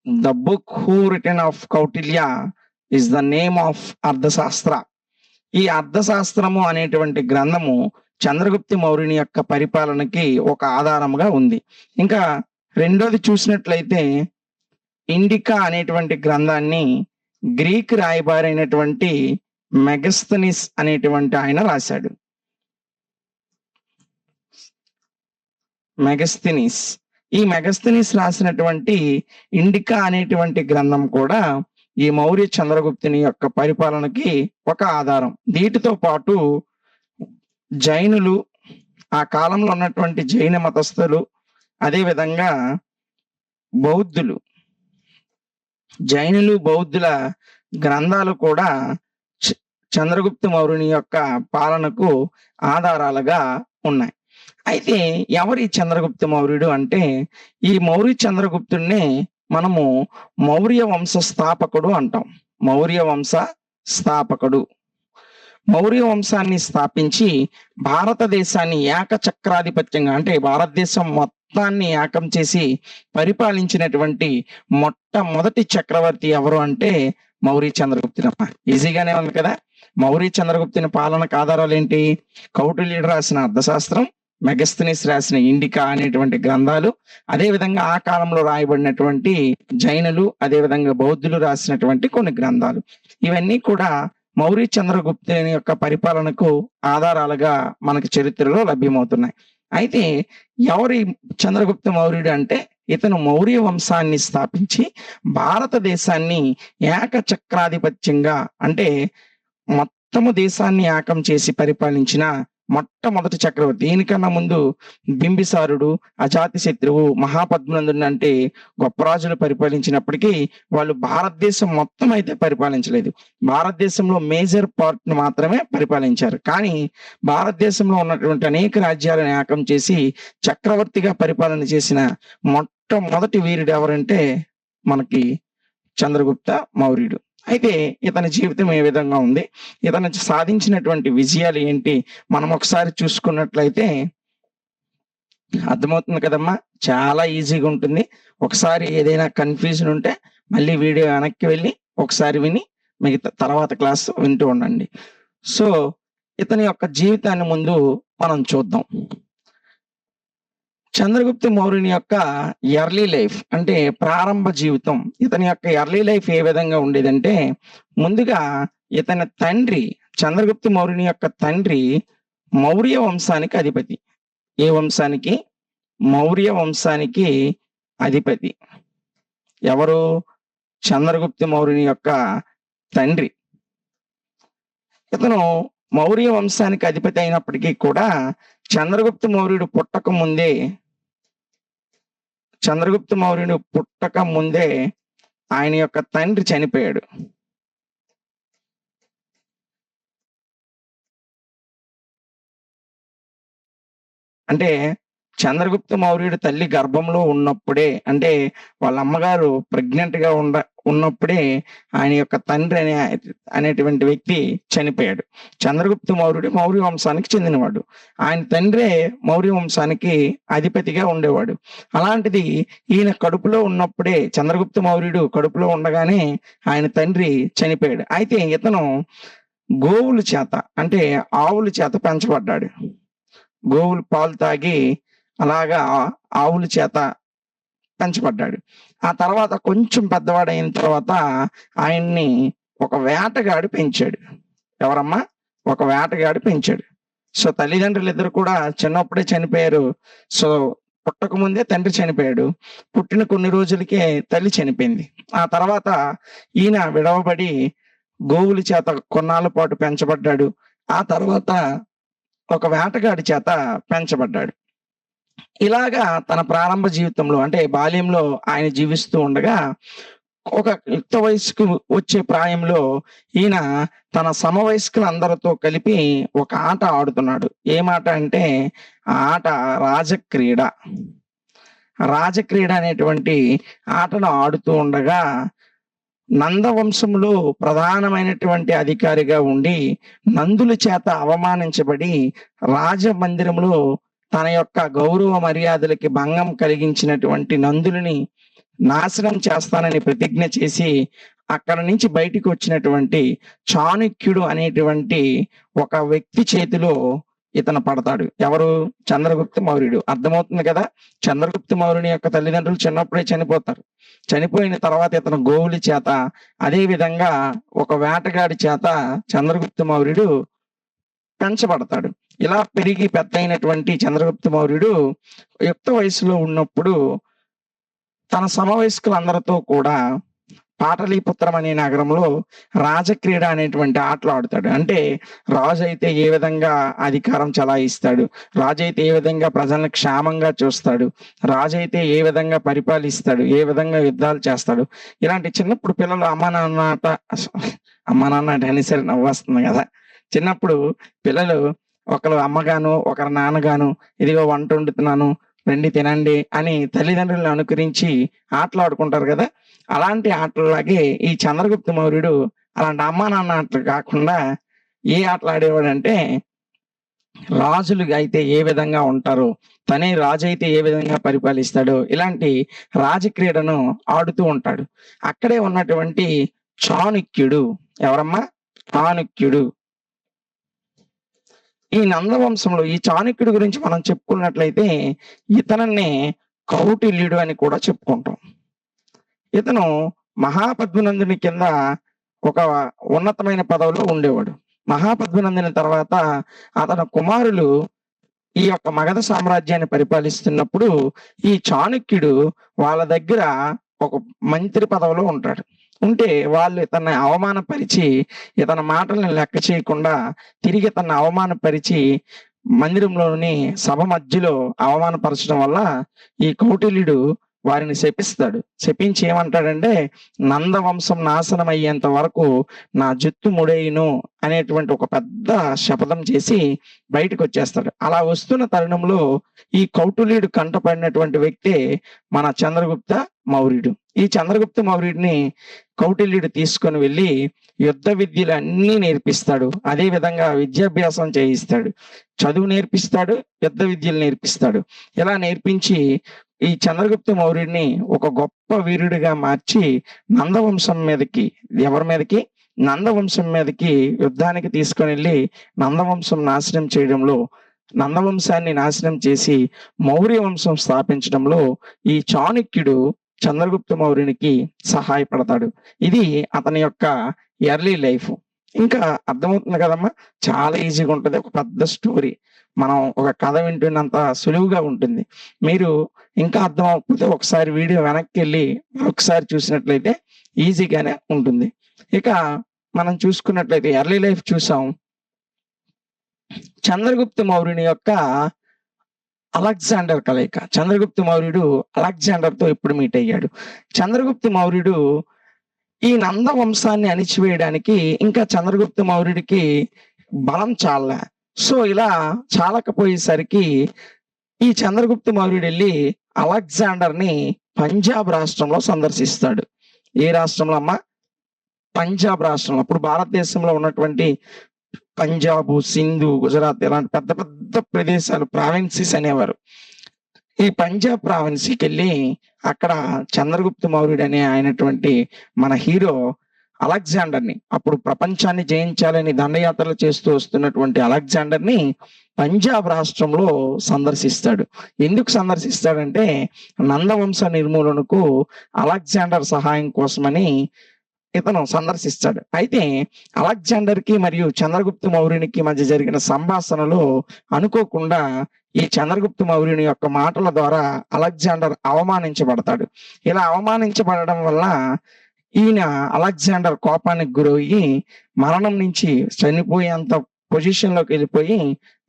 Speaker 1: The book who written of Kautilya is the name of అర్థశాస్త్ర. ఈ అర్థశాస్త్రము అనేటువంటి గ్రంథము చంద్రగుప్త మౌర్యుని యొక్క పరిపాలనకి ఒక ఆధారముగా ఉంది. ఇంకా రెండోది చూసినట్లయితే ఇండికా అనేటువంటి గ్రంథాన్ని గ్రీక్ రాయబారి అయినటువంటి మెగస్థనీస్ అనేటువంటి ఆయన రాశాడు. మెగస్థనీస్. ఈ మెగస్థనీస్ రాసినటువంటి ఇండికా అనేటువంటి గ్రంథం కూడా ఈ మౌర్య చంద్రగుప్తుని యొక్క పరిపాలనకి ఒక ఆధారం. వీటితో పాటు జైనులు, ఆ కాలంలో ఉన్నటువంటి జైన మతస్థులు, అదే విధంగా బౌద్ధులు, జైనులు బౌద్ధుల గ్రంథాలు కూడా చంద్రగుప్త మౌర్యుని యొక్క పాలనకు ఆధారాలుగా ఉన్నాయి. అయితే ఎవరి చంద్రగుప్త మౌర్యుడు అంటే, ఈ మౌర్య చంద్రగుప్తుడిని మనము మౌర్య వంశ స్థాపకుడు అంటాం. మౌర్య వంశ స్థాపకుడు. మౌర్య వంశాన్ని స్థాపించి భారతదేశాన్ని ఏకచక్రాధిపత్యంగా, అంటే భారతదేశం మొత్తాన్ని ఏకం చేసి పరిపాలించినటువంటి మొట్టమొదటి చక్రవర్తి ఎవరు అంటే మౌర్య చంద్రగుప్తుడమ్మ. ఈజీగానే ఉంది కదా. మౌర్య చంద్రగుప్తుని పాలనకు ఆధారాలు ఏంటి? కౌటిల్యుడు రాసిన అర్థశాస్త్రం, మెగస్థనీస్ రాసిన ఇండికా అనేటువంటి గ్రంథాలు, అదే విధంగా ఆ కాలంలో రాయబడినటువంటి జైనులు, అదే విధంగా బౌద్ధులు రాసినటువంటి కొన్ని గ్రంథాలు. ఇవన్నీ కూడా మౌర్య చంద్రగుప్తుని యొక్క పరిపాలనకు ఆధారాలుగా మనకి చరిత్రలో లభ్యమవుతున్నాయి. అయితే ఎవరి చంద్రగుప్త మౌర్యుడు అంటే, ఇతను మౌర్య వంశాన్ని స్థాపించి భారతదేశాన్ని ఏకచక్రాధిపత్యంగా, అంటే మొత్తము దేశాన్ని ఏకం చేసి పరిపాలించిన మొట్టమొదటి చక్రవర్తి. దీనికన్నా ముందు బింబిసారుడు, అజాతశత్రువు, మహాపద్మనందుడు అంటే గొప్ప రాజులు పరిపాలించినప్పటికీ వాళ్ళు భారతదేశం మొత్తం అయితే పరిపాలించలేదు. భారతదేశంలో మేజర్ పార్ట్ ను మాత్రమే పరిపాలించారు. కానీ భారతదేశంలో ఉన్నటువంటి అనేక రాజ్యాలను ఏకం చేసి చక్రవర్తిగా పరిపాలన చేసిన మొట్టమొదటి వీరుడు ఎవరంటే మనకి చంద్రగుప్త మౌర్యుడు. అయితే ఇతని జీవితం ఏ విధంగా ఉంది, ఇతను సాధించినటువంటి విజయాలు ఏంటి, మనం ఒకసారి చూసుకున్నట్లయితే అర్థమవుతుంది కదమ్మా. చాలా ఈజీగా ఉంటుంది. ఒకసారి ఏదైనా కన్ఫ్యూజన్ ఉంటే మళ్ళీ వీడియో వెనక్కి వెళ్ళి ఒకసారి విని మిగతా తర్వాత క్లాస్ వింటూ ఉండండి. సో ఇతని యొక్క జీవితాన్ని ముందు మనం చూద్దాం. చంద్రగుప్త మౌర్యుని యొక్క ఎర్లీ లైఫ్, అంటే ప్రారంభ జీవితం. ఇతని యొక్క ఎర్లీ లైఫ్ ఏ విధంగా ఉండేదంటే, ముందుగా ఇతని తండ్రి, చంద్రగుప్త మౌర్యుని యొక్క తండ్రి మౌర్య వంశానికి అధిపతి. ఏ వంశానికి? మౌర్య వంశానికి అధిపతి. ఎవరు? చంద్రగుప్త మౌర్యుని యొక్క తండ్రి. ఇతను మౌర్య వంశానికి అధిపతి అయినప్పటికీ కూడా చంద్రగుప్త మౌర్యుడు పుట్టక ముందే ఆయన యొక్క తండ్రి చనిపోయాడు. అంటే చంద్రగుప్త మౌర్యుడు తల్లి గర్భంలో ఉన్నప్పుడే, అంటే వాళ్ళ అమ్మగారు ప్రెగ్నెంట్ గా ఉన్నప్పుడే ఆయన యొక్క తండ్రి అనేటువంటి వ్యక్తి చనిపోయాడు. చంద్రగుప్త మౌర్యుడు మౌర్య వంశానికి చెందినవాడు. ఆయన తండ్రే మౌర్య వంశానికి అధిపతిగా ఉండేవాడు. అలాంటిది ఈయన కడుపులో ఉన్నప్పుడే, చంద్రగుప్త మౌర్యుడు కడుపులో ఉండగానే ఆయన తండ్రి చనిపోయాడు. అయితే ఇతను గోవుల చేత, అంటే ఆవుల చేత పెంచబడ్డాడు. గోవులు పాలు తాగి అలాగా ఆవుల చేత పెంచబడ్డాడు. ఆ తర్వాత కొంచెం పెద్దవాడైన తర్వాత ఆయన్ని ఒక వేటగాడు పెంచాడు. ఎవరమ్మా? ఒక వేటగాడు పెంచాడు. సో తల్లిదండ్రులు ఇద్దరు కూడా చిన్నప్పుడే చనిపోయారు. సో పుట్టక ముందే తండ్రి చనిపోయాడు. పుట్టిన కొన్ని రోజులకే తల్లి చనిపోయింది. ఆ తర్వాత ఈయన విడవబడి గోవుల చేత కొన్నాళ్ళ పాటు పెంచబడ్డాడు. ఆ తర్వాత ఒక వేటగాడి చేత పెంచబడ్డాడు. ఇలాగా తన ప్రారంభ జీవితంలో అంటే బాల్యంలో ఆయన జీవిస్తూ ఉండగా ఒక యుక్త వయస్సుకు వచ్చే ప్రాయంలో ఈయన తన సమవయస్కులందరితో కలిపి ఒక ఆట ఆడుతున్నాడు. ఏం ఆట అంటే ఆ ఆట రాజక్రీడ. రాజక్రీడ అనేటువంటి ఆటను ఆడుతూ ఉండగా నందవంశంలో ప్రధానమైనటువంటి అధికారిగా ఉండి నందుల చేత అవమానించబడి రాజమందిరంలో తన యొక్క గౌరవ మర్యాదలకి భంగం కలిగించినటువంటి నందులని నాశనం చేస్తానని ప్రతిజ్ఞ చేసి అక్కడి నుంచి బయటికి వచ్చినటువంటి చాణక్యుడు అనేటువంటి ఒక వ్యక్తి చేతిలో ఇతను పడతాడు. ఎవరు? చంద్రగుప్త మౌర్యుడు. అర్థమవుతుంది కదా. చంద్రగుప్త మౌర్యుని యొక్క తల్లిదండ్రులు చిన్నప్పుడే చనిపోతారు. చనిపోయిన తర్వాత ఇతను గోవుల చేత అదే విధంగా ఒక వేటగాడి చేత చంద్రగుప్త మౌర్యుడు పెంచబడతాడు. ఇలా పెరిగి పెద్ద అయినటువంటి చంద్రగుప్త మౌర్యుడు యుక్త వయసులో ఉన్నప్పుడు తన సమవయస్కులందరితో కూడా పాటలీపుత్రం అనే నగరంలో రాజక్రీడ అనేటువంటి ఆటలు ఆడుతాడు. అంటే రాజు అయితే ఏ విధంగా అధికారం చలాయిస్తాడు, రాజు అయితే ఏ విధంగా ప్రజలను క్షేమంగా చూస్తాడు, రాజు అయితే ఏ విధంగా పరిపాలిస్తాడు, ఏ విధంగా యుద్ధాలు చేస్తాడు, ఇలాంటి చిన్నప్పుడు పిల్లలు అమ్మ నాన్న అంటే అని సరే నవ్వొస్తుంది కదా. చిన్నప్పుడు పిల్లలు ఒకరు అమ్మగాను ఒకరు నాన్నగాను ఇదిగో వంట వండుతున్నాను రండి తినండి అని తల్లిదండ్రులను అనుకరించి ఆటలు ఆడుకుంటారు కదా. అలాంటి ఆటలాగే ఈ చంద్రగుప్త మౌర్యుడు అలాంటి అమ్మా నాన్న ఆటలు కాకుండా ఏ ఆటలు ఆడేవాడంటే రాజులు అయితే ఏ విధంగా ఉంటారో, తనే రాజు అయితే ఏ విధంగా పరిపాలిస్తాడో ఇలాంటి రాజక్రీడను ఆడుతూ ఉంటాడు. అక్కడే ఉన్నటువంటి చాణక్యుడు, ఎవరమ్మా? చాణక్యుడు. ఈ నందవంశంలో ఈ చాణక్యుడి గురించి మనం చెప్పుకున్నట్లయితే ఇతనన్నే కౌటిల్యుడు అని కూడా చెప్పుకుంటాం. ఇతను మహాపద్మనందుని కింద ఒక ఉన్నతమైన పదవిలో ఉండేవాడు. మహాపద్మనందుని తర్వాత అతని కుమారులు ఈ యొక్క మగధ సామ్రాజ్యాన్ని పరిపాలిస్తున్నప్పుడు ఈ చాణక్యుడు వాళ్ళ దగ్గర ఒక మంత్రి పదవిలో ఉంటాడు. ఉంటే వాళ్ళు ఇతన్ని అవమానపరిచి ఇతని మాటలను లెక్క చేయకుండా తిరిగి ఇతన్ని అవమానపరిచి మందిరంలోని సభ మధ్యలో అవమానపరచడం వల్ల ఈ కౌటిల్యుడు వారిని శపిస్తాడు. శపించి ఏమంటాడంటే నందవంశం నాశనం అయ్యేంత వరకు నా జుత్తు ముడేయును అనేటువంటి ఒక పెద్ద శపథం చేసి బయటకు వచ్చేస్తాడు. అలా వస్తున్న తరుణంలో ఈ కౌటిల్యుడు కంటపడినటువంటి వ్యక్తే మన చంద్రగుప్త మౌర్యుడు. ఈ చంద్రగుప్త మౌర్యుడిని కౌటిల్యుడు తీసుకొని వెళ్ళి యుద్ధ విద్యలు అన్నీ నేర్పిస్తాడు. అదే విధంగా విద్యాభ్యాసం చేయిస్తాడు, చదువు నేర్పిస్తాడు, యుద్ధ విద్యలు నేర్పిస్తాడు. ఇలా నేర్పించి ఈ చంద్రగుప్త మౌర్యుడిని ఒక గొప్ప వీరుడిగా మార్చి నందవంశం మీదకి, ఎవరి మీదకి? నందవంశం మీదకి యుద్ధానికి తీసుకొని వెళ్ళి నందవంశం నాశనం చేయడంలో, నందవంశాన్ని నాశనం చేసి మౌర్య వంశం స్థాపించడంలో ఈ చాణక్యుడు చంద్రగుప్త మౌర్యునికి సహాయపడతాడు. ఇది అతని యొక్క ఎర్లీ లైఫ్. ఇంకా అర్థమవుతుంది కదమ్మా. చాలా ఈజీగా ఉంటుంది. ఒక పెద్ద స్టోరీ మనం ఒక కథ వింటున్నంత సులువుగా ఉంటుంది. మీరు ఇంకా అర్థం అవ్వకపోతే ఒకసారి వీడియో వెనక్కి వెళ్ళి ఒకసారి చూసినట్లయితే ఈజీగానే ఉంటుంది. ఇక మనం చూసుకున్నట్లయితే ఎర్లీ లైఫ్ చూసాం. చంద్రగుప్త మౌర్యుని యొక్క అలెగ్జాండర్ కలయిక. చంద్రగుప్త మౌర్యుడు అలెగ్జాండర్ తో ఎప్పుడు మీట్ అయ్యాడు? చంద్రగుప్త మౌర్యుడు ఈ నంద వంశాన్ని అణిచివేయడానికి ఇంకా చంద్రగుప్త మౌర్యుడికి బలం చాలా. సో ఇలా చాలకపోయేసరికి ఈ చంద్రగుప్త మౌర్యుడు వెళ్ళి అలెగ్జాండర్ ని పంజాబ్ రాష్ట్రంలో సందర్శిస్తాడు. ఏ రాష్ట్రంలో అమ్మా? పంజాబ్ రాష్ట్రంలో. అప్పుడు భారతదేశంలో ఉన్నటువంటి పంజాబ్, సింధు, గుజరాత్ ఇలాంటి పెద్ద పెద్ద ప్రదేశాలు ప్రావిన్సీస్ అనేవారు. ఈ పంజాబ్ ప్రావిన్సీకి వెళ్ళి అక్కడ చంద్రగుప్త మౌర్యుడు అనే అయినటువంటి మన హీరో అలెగ్జాండర్ ని, అప్పుడు ప్రపంచాన్ని జయించాలని దండయాత్రలు చేస్తూ వస్తున్నటువంటి అలెగ్జాండర్ ని పంజాబ్ రాష్ట్రంలో సందర్శిస్తాడు. ఎందుకు సందర్శిస్తాడంటే నందవంశ నిర్మూలనకు అలెగ్జాండర్ సహాయం కోసమని ఇతను సందర్శిస్తాడు. అయితే అలెగ్జాండర్ కి మరియు చంద్రగుప్త మౌర్యునికి మధ్య జరిగిన సంభాషణలో అనుకోకుండా ఈ చంద్రగుప్త మౌర్యుని యొక్క మాటల ద్వారా అలెగ్జాండర్ అవమానించబడతాడు. ఇలా అవమానించబడడం వల్ల ఈయన అలెగ్జాండర్ కోపానికి గురయ్యి మరణం నుంచి చనిపోయేంత పొజిషన్ లోకి వెళ్ళిపోయి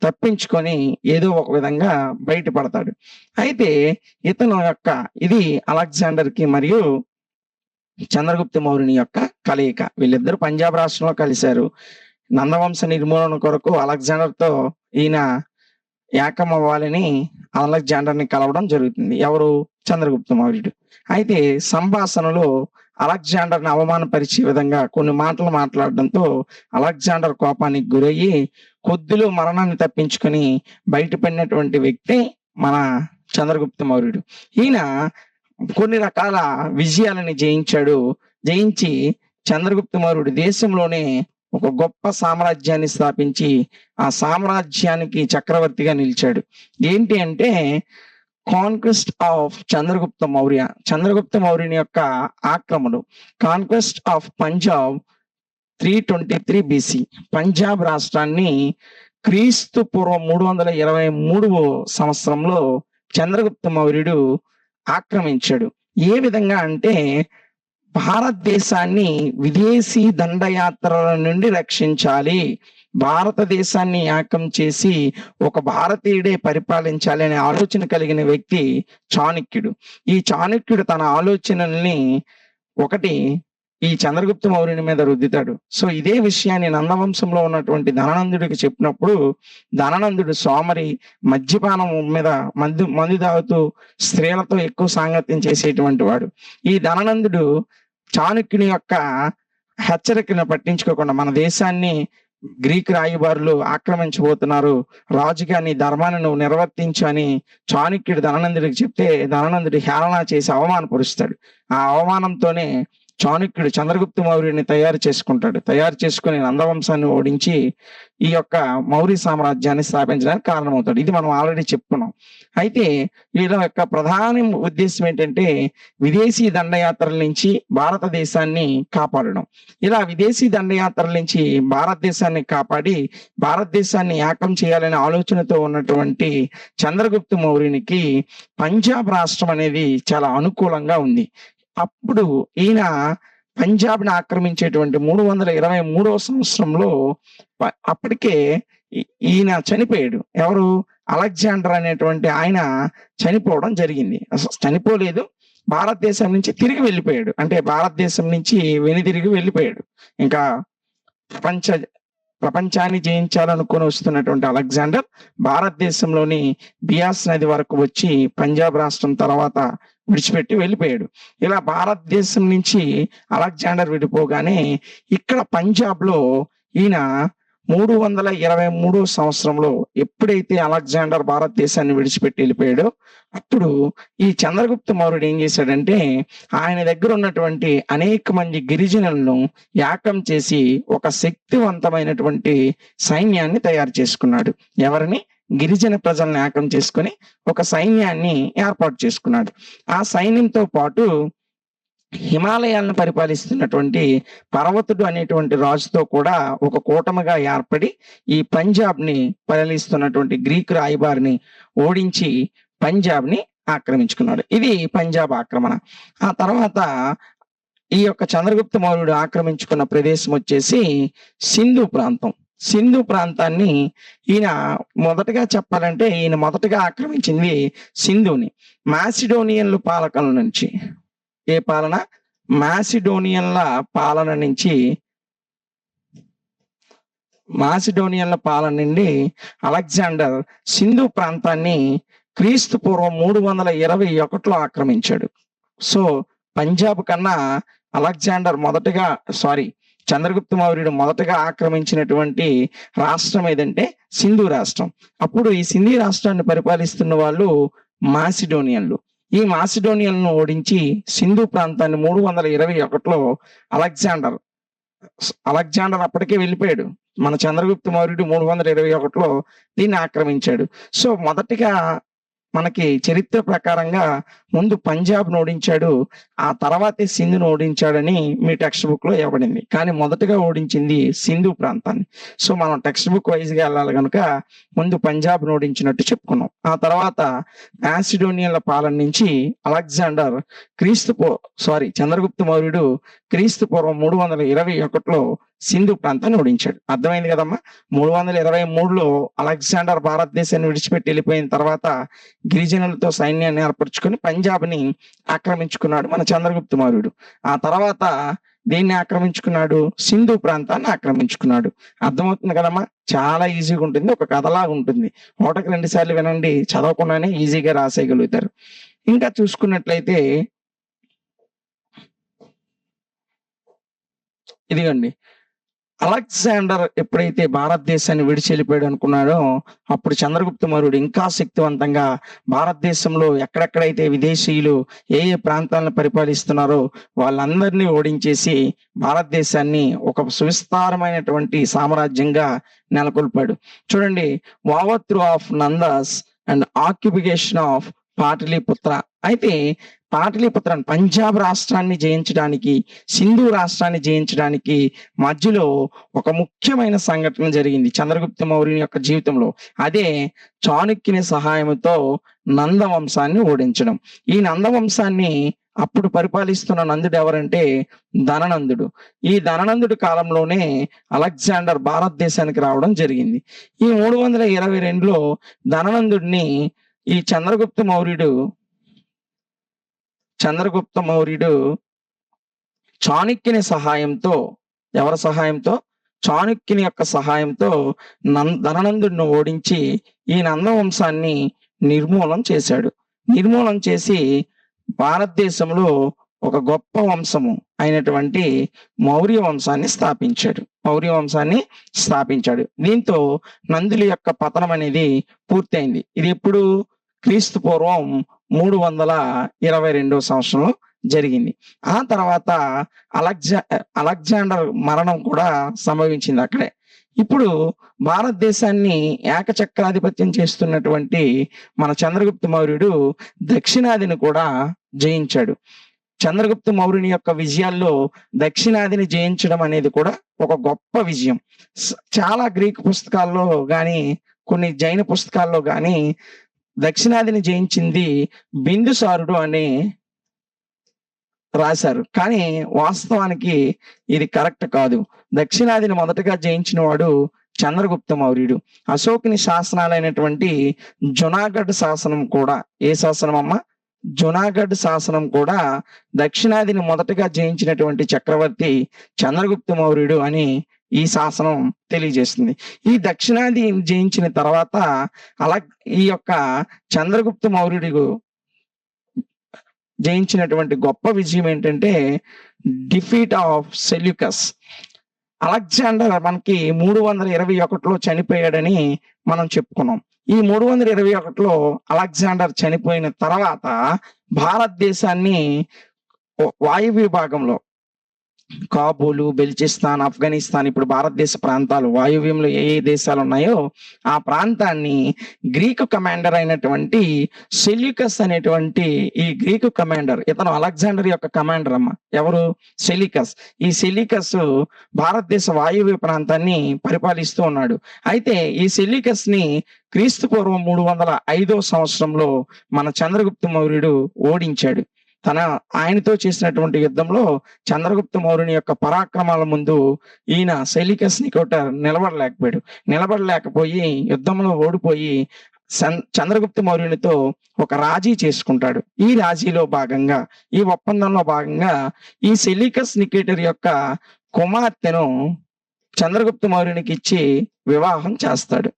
Speaker 1: తప్పించుకొని ఏదో ఒక విధంగా బయటపడతాడు. అయితే ఇతను యొక్క ఇది అలెగ్జాండర్ కి మరియు చంద్రగుప్త మౌర్యుని యొక్క కలయిక. వీళ్ళిద్దరు పంజాబ్ రాష్ట్రంలో కలిశారు. నందవంశ నిర్మూలన కొరకు అలెగ్జాండర్ తో ఈయన ఏకం అవ్వాలని అలెగ్జాండర్ ని కలవడం జరుగుతుంది. ఎవరు? చంద్రగుప్త మౌర్యుడు. అయితే సంభాషణలో అలెగ్జాండర్ ని అవమానపరిచే విధంగా కొన్ని మాటలు మాట్లాడడంతో అలెగ్జాండర్ కోపానికి గురయ్యి కొద్దిలో మరణాన్ని తప్పించుకొని బయటపడినటువంటి వ్యక్తి మన చంద్రగుప్త మౌర్యుడు. ఈయన కొన్ని రకాల విజయాలని జయించి చంద్రగుప్త మౌర్యుడు దేశంలోనే ఒక గొప్ప సామ్రాజ్యాన్ని స్థాపించి ఆ సామ్రాజ్యానికి చక్రవర్తిగా నిలిచాడు. ఏంటి అంటే కాన్క్వెస్ట్ ఆఫ్ చంద్రగుప్త మౌర్య, చంద్రగుప్త మౌర్యుని యొక్క ఆక్రమణ. Conquest of Punjab 323 BC. Punjab రాష్ట్రాన్ని క్రీస్తు పూర్వం 323 సంవత్సరంలో చంద్రగుప్త మౌర్యుడు ఆక్రమించాడు. ఏ విధంగా అంటే భారతదేశాన్ని విదేశీ దండయాత్రల నుండి రక్షించాలి, భారతదేశాన్ని ఏకం చేసి ఒక భారతీయుడే పరిపాలించాలి అనే ఆలోచన కలిగిన వ్యక్తి చాణక్యుడు. ఈ చాణక్యుడు తన ఆలోచనల్ని ఒకటి ఈ చంద్రగుప్త మౌర్యుని మీద రుద్దుతాడు. సో ఇదే విషయాన్ని నందవంశంలో ఉన్నటువంటి ధననందుడికి చెప్పినప్పుడు ధననందుడు సోమరి, మద్యపానం మీద మందు తాగుతూ స్త్రీలతో ఎక్కువ సాంగత్యం చేసేటువంటి వాడు. ఈ ధననందుడు చాణక్యుని యొక్క హెచ్చరికను పట్టించుకోకుండా మన దేశాన్ని గ్రీక్ రాయబారులు ఆక్రమించబోతున్నారు, రాజుగా నీ ధర్మాన్ని నువ్వు నిర్వర్తించు అని చాణక్యుడు ధననందుడికి చెప్తే ధననందుడు హేళన చేసి అవమానపరుస్తాడు. ఆ అవమానంతోనే చాణక్యుడు చంద్రగుప్త మౌర్యుని తయారు చేసుకుని నందవంశాన్ని ఓడించి ఈ యొక్క మౌర్య సామ్రాజ్యాన్ని స్థాపించడానికి కారణమవుతాడు. ఇది మనం ఆల్రెడీ చెప్పుకున్నాం. అయితే వీళ్ళ యొక్క ప్రధాన ఉద్దేశం ఏంటంటే విదేశీ దండయాత్రల నుంచి భారతదేశాన్ని కాపాడడం. ఇలా విదేశీ దండయాత్రల నుంచి భారతదేశాన్ని కాపాడి భారతదేశాన్ని ఏకం చేయాలనే ఆలోచనతో ఉన్నటువంటి చంద్రగుప్త మౌర్యునికి పంజాబ్ రాష్ట్రం అనేది చాలా అనుకూలంగా ఉంది. అప్పుడు ఈయన పంజాబ్ని ఆక్రమించేటువంటి 323 సంవత్సరంలో అప్పటికే ఈయన చనిపోయాడు. ఎవరు? అలెగ్జాండర్ అనేటువంటి ఆయన చనిపోవడం జరిగింది. చనిపోలేదు, భారతదేశం నుంచి తిరిగి వెళ్ళిపోయాడు. అంటే భారతదేశం నుంచి వెనుదిరిగి వెళ్ళిపోయాడు. ఇంకా ప్రపంచాన్ని జయించాలనుకొని వస్తున్నటువంటి అలెగ్జాండర్ భారతదేశంలోని బియాస్ నది వరకు వచ్చి పంజాబ్ రాష్ట్రం తర్వాత విడిచిపెట్టి వెళ్ళిపోయాడు. ఇలా భారతదేశం నుంచి అలెగ్జాండర్ విడిపోగానే ఇక్కడ పంజాబ్ లో ఈయన 323 సంవత్సరంలో ఎప్పుడైతే అలెగ్జాండర్ భారతదేశాన్ని విడిచిపెట్టి వెళ్ళిపోయాడో అప్పుడు ఈ చంద్రగుప్త మౌర్యుడు ఏం చేశాడంటే ఆయన దగ్గర ఉన్నటువంటి అనేక మంది గిరిజనులను ఏకం చేసి ఒక శక్తివంతమైనటువంటి సైన్యాన్ని తయారు చేసుకున్నాడు. ఎవరిని? గిరిజన ప్రజలను ఏకం చేసుకుని ఒక సైన్యాన్ని ఏర్పాటు చేసుకున్నాడు. ఆ సైన్యంతో పాటు హిమాలయాలను పరిపాలిస్తున్నటువంటి పర్వతుడు అనేటువంటి రాజుతో కూడా ఒక కూటమిగా ఏర్పడి ఈ పంజాబ్ ని పరిపాలిస్తున్నటువంటి గ్రీక్ రాయబారిని ఓడించి పంజాబ్ ని ఆక్రమించుకున్నాడు. ఇది పంజాబ్ ఆక్రమణ. ఆ తర్వాత ఈ యొక్క చంద్రగుప్త మౌర్యుడు ఆక్రమించుకున్న ప్రదేశం వచ్చేసి సింధు ప్రాంతాన్ని ఈయన మొదటగా చెప్పాలంటే ఈయన మొదటగా ఆక్రమించింది సింధుని. మాసిడోనియన్ల పాలకుల నుంచి ఏ పాలన? మాసిడోనియన్ల పాలన నుండి అలెగ్జాండర్ సింధు ప్రాంతాన్ని క్రీస్తు పూర్వం 321లో ఆక్రమించాడు. సో పంజాబ్ కన్నా చంద్రగుప్త మౌర్యుడు మొదటగా ఆక్రమించినటువంటి రాష్ట్రం ఏదంటే సింధు రాష్ట్రం. అప్పుడు ఈ సింధు రాష్ట్రాన్ని పరిపాలిస్తున్న వాళ్ళు మాసిడోనియన్లు. ఈ మాసిడోనియన్ను ఓడించి సింధు ప్రాంతాన్ని 321లో అలెగ్జాండర్ అప్పటికే వెళ్ళిపోయాడు. మన చంద్రగుప్త మౌర్యుడు 321లో దీన్ని ఆక్రమించాడు. సో మొదటిగా మనకి చరిత్ర ప్రకారంగా ముందు పంజాబ్ను ఓడించాడు, ఆ తర్వాతే సింధును ఓడించాడని మీ టెక్స్ట్ బుక్ లో ఇవ్వబడింది. కానీ మొదటగా ఓడించింది సింధు ప్రాంతాన్ని. సో మనం టెక్స్ట్ బుక్ వైజ్ గా వెళ్ళాలి కనుక ముందు పంజాబ్ను ఓడించినట్టు చెప్పుకున్నాం. ఆ తర్వాత మాసిడోనియన్ల పాలన నుంచి అలెగ్జాండర్ చంద్రగుప్త మౌర్యుడు క్రీస్తు పూర్వం 321లో సింధు ప్రాంతాన్ని ఓడించాడు. అర్థమైంది కదమ్మా. 323లో అలెగ్జాండర్ భారతదేశాన్ని విడిచిపెట్టి వెళ్ళిపోయిన తర్వాత గిరిజనులతో సైన్యాన్ని ఏర్పరచుకొని పంజాబ్ని ఆక్రమించుకున్నాడు మన చంద్రగుప్త మౌర్యుడు. ఆ తర్వాత దేన్ని ఆక్రమించుకున్నాడు? సింధు ప్రాంతాన్ని ఆక్రమించుకున్నాడు. అర్థమవుతుంది కదమ్మా. చాలా ఈజీగా ఉంటుంది, ఒక కథలాగా ఉంటుంది. 1-2 సార్లు వినండి, చదవకుండానే ఈజీగా రాసేయగలుగుతారు. ఇంకా చూసుకున్నట్లయితే ఇదిగోండి, అలెగ్జాండర్ ఎప్పుడైతే భారతదేశాన్ని విడిచి వెళ్ళిపోయాడు అనుకున్నాడో అప్పుడు చంద్రగుప్త మౌర్యుడు ఇంకా శక్తివంతంగా భారతదేశంలో ఎక్కడెక్కడైతే విదేశీయులు ఏ ప్రాంతాలను పరిపాలిస్తున్నారో వాళ్ళందరినీ ఓడించేసి భారతదేశాన్ని ఒక సువిస్తారమైనటువంటి సామ్రాజ్యంగా నెలకొల్పాడు. చూడండి, overthrow of Nandas and occupation of Pataliputra. అయితే పాటలీపుత్రాన్ని, పంజాబ్ రాష్ట్రాన్ని జయించడానికి, సింధు రాష్ట్రాన్ని జయించడానికి మధ్యలో ఒక ముఖ్యమైన సంఘటన జరిగింది చంద్రగుప్త మౌర్యుని యొక్క జీవితంలో. అదే చాణక్యుని సహాయంతో నందవంశాన్ని ఓడించడం. ఈ నందవంశాన్ని అప్పుడు పరిపాలిస్తున్న నందుడు ఎవరంటే ధననందుడు. ఈ ధననందుడి కాలంలోనే అలెగ్జాండర్ భారతదేశానికి రావడం జరిగింది. ఈ 322లో ధననందుడిని ఈ చంద్రగుప్త మౌర్యుడు చాణక్యుని సహాయంతో, ఎవరి సహాయంతో? చాణక్యుని యొక్క సహాయంతో ధననందుడిని ఓడించి ఈ నందవంశాన్ని నిర్మూలన చేశాడు. నిర్మూలన చేసి భారతదేశంలో ఒక గొప్ప వంశము అయినటువంటి మౌర్య వంశాన్ని స్థాపించాడు. దీంతో నందుల యొక్క పతనం అనేది పూర్తయింది. ఇది ఎప్పుడు? క్రీస్తు పూర్వం 322 సంవత్సరంలో జరిగింది. ఆ తర్వాత అలెగ్జాండర్ మరణం కూడా సంభవించింది అక్కడే. ఇప్పుడు భారతదేశాన్ని ఏకచక్రాధిపత్యం చేస్తున్నటువంటి మన చంద్రగుప్త మౌర్యుడు దక్షిణాదిని కూడా జయించాడు. చంద్రగుప్త మౌర్యుని యొక్క విజయాల్లో దక్షిణాదిని జయించడం అనేది కూడా ఒక గొప్ప విజయం. చాలా గ్రీకు పుస్తకాల్లో గాని, కొన్ని జైన పుస్తకాల్లో గాని దక్షిణాదిని జయించింది బిందుసారుడు అని రాశారు. కానీ వాస్తవానికి ఇది కరెక్ట్ కాదు. దక్షిణాదిని మొదటగా జయించిన వాడు చంద్రగుప్త మౌర్యుడు. అశోకుని శాసనాలైనటువంటి జునాగఢ్ శాసనం కూడా, ఏ శాసనం అమ్మా? జునాగఢ్ శాసనం కూడా దక్షిణాదిని మొదటగా జయించినటువంటి చక్రవర్తి చంద్రగుప్త మౌర్యుడు అని ఈ శాసనం తెలియజేస్తుంది. ఈ దక్షిణాది జయించిన తర్వాత ఈ యొక్క చంద్రగుప్త మౌర్యుడు జయించినటువంటి గొప్ప విజయం ఏంటంటే డిఫీట్ ఆఫ్ సెల్యూకస్. అలెగ్జాండర్ మనకి 321లో చనిపోయాడని మనం చెప్పుకున్నాం. ఈ 321లో అలెగ్జాండర్ చనిపోయిన తర్వాత భారతదేశాన్ని వాయువ్య భాగంలో కాబూలు, బెల్చిస్తాన్, ఆఫ్ఘనిస్తాన్, ఇప్పుడు భారతదేశ ప్రాంతాలు వాయువ్యంలో ఏ దేశాలు ఉన్నాయో ఆ ప్రాంతాన్ని గ్రీకు కమాండర్ అయినటువంటి సెల్యూకస్ అనేటువంటి ఈ గ్రీకు కమాండర్, ఇతను అలెగ్జాండర్ యొక్క కమాండర్ అమ్మ. ఎవరు? సెల్యూకస్. ఈ సెల్యూకస్ భారతదేశ వాయువ్య ప్రాంతాన్ని పరిపాలిస్తూ ఉన్నాడు. అయితే ఈ సెల్యూకస్ ని క్రీస్తు పూర్వం 305 సంవత్సరంలో మన చంద్రగుప్త మౌర్యుడు ఓడించాడు. ఆయనతో చేసినటువంటి యుద్ధంలో చంద్రగుప్త మౌర్యుని యొక్క పరాక్రమాల ముందు ఈయన సెల్యూకస్ నికోటర్ నిలబడలేకపోయి యుద్ధంలో ఓడిపోయి చంద్రగుప్త మౌర్యునితో ఒక రాజీ చేసుకుంటాడు. ఈ రాజీలో భాగంగా, ఈ ఒప్పందంలో భాగంగా ఈ సెల్యూకస్ నికేటర్ యొక్క కుమార్తెను చంద్రగుప్త మౌర్యునికి ఇచ్చి వివాహం చేస్తాడు.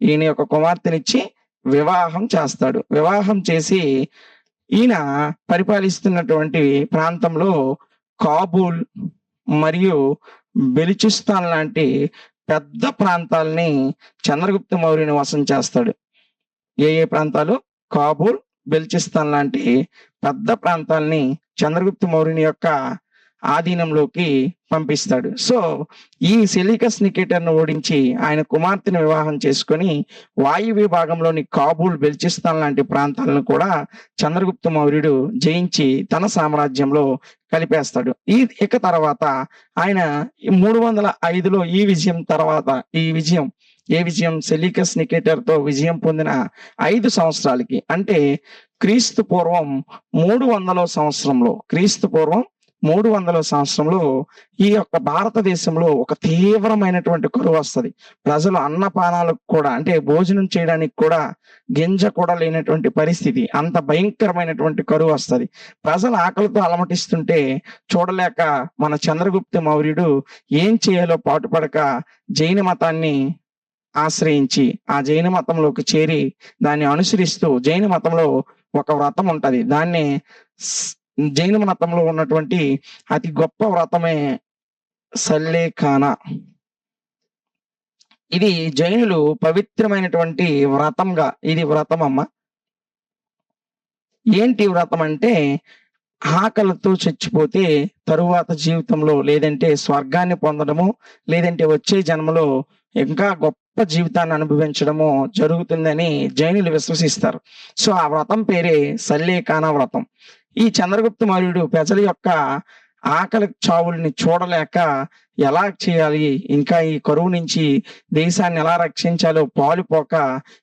Speaker 1: ఈయన యొక్క కుమార్తెనిచ్చి వివాహం చేస్తాడు. వివాహం చేసి ఈయన పరిపాలిస్తున్నటువంటి ప్రాంతంలో కాబూల్ మరియు బెలుచిస్తాన్ లాంటి పెద్ద ప్రాంతాలని చంద్రగుప్త మౌర్యుని వశం చేస్తాడు. ఏ ప్రాంతాలు? కాబూల్, బెలుచిస్తాన్ లాంటి పెద్ద ప్రాంతాలని చంద్రగుప్త మౌర్యుని యొక్క ఆధీనంలోకి పంపిస్తాడు. సో ఈ సెలీకస్ నికేటర్ను ఓడించి ఆయన కుమార్తెను వివాహం చేసుకొని వాయువ్య భాగంలోని కాబూల్, బెల్చిస్తాన్ లాంటి ప్రాంతాలను కూడా చంద్రగుప్త మౌర్యుడు జయించి తన సామ్రాజ్యంలో కలిపేస్తాడు. ఇక తర్వాత ఆయన 305లో ఈ విజయం తర్వాత ఏ విజయం సెలీకస్ నికేటర్ తో విజయం పొందిన 5 సంవత్సరాలకి, అంటే క్రీస్తు పూర్వం 300 సంవత్సరంలో ఈ యొక్క భారతదేశంలో ఒక తీవ్రమైనటువంటి కరువు వస్తుంది. ప్రజలు అన్నపానాలకు కూడా, అంటే భోజనం చేయడానికి కూడా గింజ కూడా లేనటువంటి పరిస్థితి, అంత భయంకరమైనటువంటి కరువు వస్తుంది. ప్రజలు ఆకలితో అలమటిస్తుంటే చూడలేక మన చంద్రగుప్త మౌర్యుడు ఏం చేయాలో పాటుపడక జైన మతాన్ని ఆశ్రయించి ఆ జైన మతంలోకి చేరి దాన్ని అనుసరిస్తూ, జైన మతంలో ఒక వ్రతం ఉంటది, దాన్ని జైన మతంలో ఉన్నటువంటి అతి గొప్ప వ్రతమే సల్లేఖాన. ఇది జైనులు పవిత్రమైనటువంటి వ్రతంగా, ఇది వ్రతం అమ్మ. ఏంటి వ్రతం అంటే, ఆకలితో చచ్చిపోతే తరువాత జీవితంలో లేదంటే స్వర్గాన్ని పొందడము, లేదంటే వచ్చే జన్మలో ఇంకా గొప్ప జీవితాన్ని అనుభవించడము జరుగుతుందని జైనులు విశ్వసిస్తారు. సో ఆ వ్రతం పేరే సల్లేఖాన వ్రతం. ఈ చంద్రగుప్త మౌర్యుడు ప్రజల యొక్క ఆకలి చావుల్ని చూడలేక ఎలా చేయాలి, ఇంకా ఈ కరువు నుంచి దేశాన్ని ఎలా రక్షించాలో పాలుపోక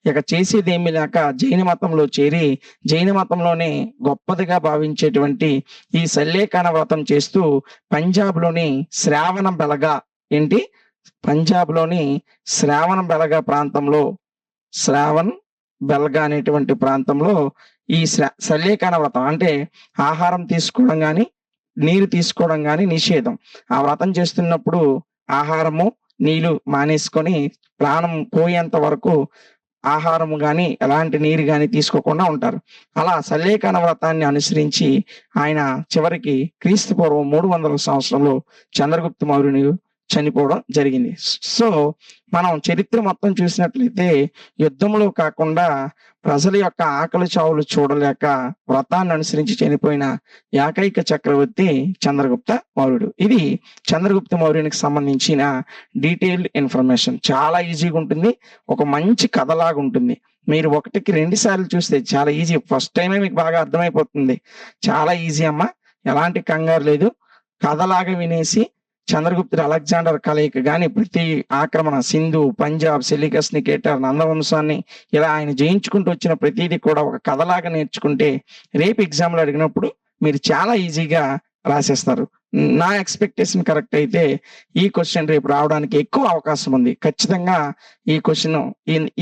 Speaker 1: ఇక చేసేదేమీ లేక జైన మతంలో చేరి జైన మతంలోనే గొప్పదిగా భావించేటువంటి ఈ సల్లేఖాన వ్రతం చేస్తూ పంజాబ్లోని శ్రావణ బెలగా అనేటువంటి ప్రాంతంలో ఈ సల్లేఖాన వ్రతం, అంటే ఆహారం తీసుకోవడం కానీ నీరు తీసుకోవడం కానీ నిషేధం. ఆ వ్రతం చేస్తున్నప్పుడు ఆహారము నీళ్లు మానేసుకొని ప్రాణం పోయేంత వరకు ఆహారము గాని ఎలాంటి నీరు గాని తీసుకోకుండా ఉంటారు. అలా సల్లేఖాన వ్రతాన్ని అనుసరించి ఆయన చివరికి క్రీస్తు పూర్వం 300 సంవత్సరంలో చంద్రగుప్త మౌర్యుని చనిపోవడం జరిగింది. సో మనం చరిత్ర మొత్తం చూసినట్లయితే యుద్ధంలో కాకుండా ప్రజల యొక్క ఆకలి చావులు చూడలేక వ్రతాన్ని అనుసరించి చనిపోయిన ఏకైక చక్రవర్తి చంద్రగుప్త మౌర్యుడు. ఇది చంద్రగుప్త మౌర్యునికి సంబంధించిన డీటెయిల్డ్ ఇన్ఫర్మేషన్. చాలా ఈజీగా ఉంటుంది, ఒక మంచి కథలాగా ఉంటుంది. మీరు 1కి 2 సార్లు చూస్తే చాలా ఈజీ, ఫస్ట్ టైమే మీకు బాగా అర్థమైపోతుంది. చాలా ఈజీ అమ్మా, ఎలాంటి కంగారు లేదు. కథలాగా వినేసి చంద్రగుప్తుడు అలెగ్జాండర్ కలయిక కానీ ప్రతి ఆక్రమణ, సింధు, పంజాబ్, సెలీకస్ నికేటర్, నందవంశాన్ని ఇలా ఆయన జయించుకుంటూ వచ్చిన ప్రతిదీ కూడా ఒక కథలాగా నేర్చుకుంటే రేపు ఎగ్జామ్లో అడిగినప్పుడు మీరు చాలా ఈజీగా రాసేస్తారు. నా ఎక్స్పెక్టేషన్ కరెక్ట్ అయితే ఈ క్వశ్చన్ రేపు రావడానికి ఎక్కువ అవకాశం ఉంది. ఖచ్చితంగా ఈ క్వశ్చన్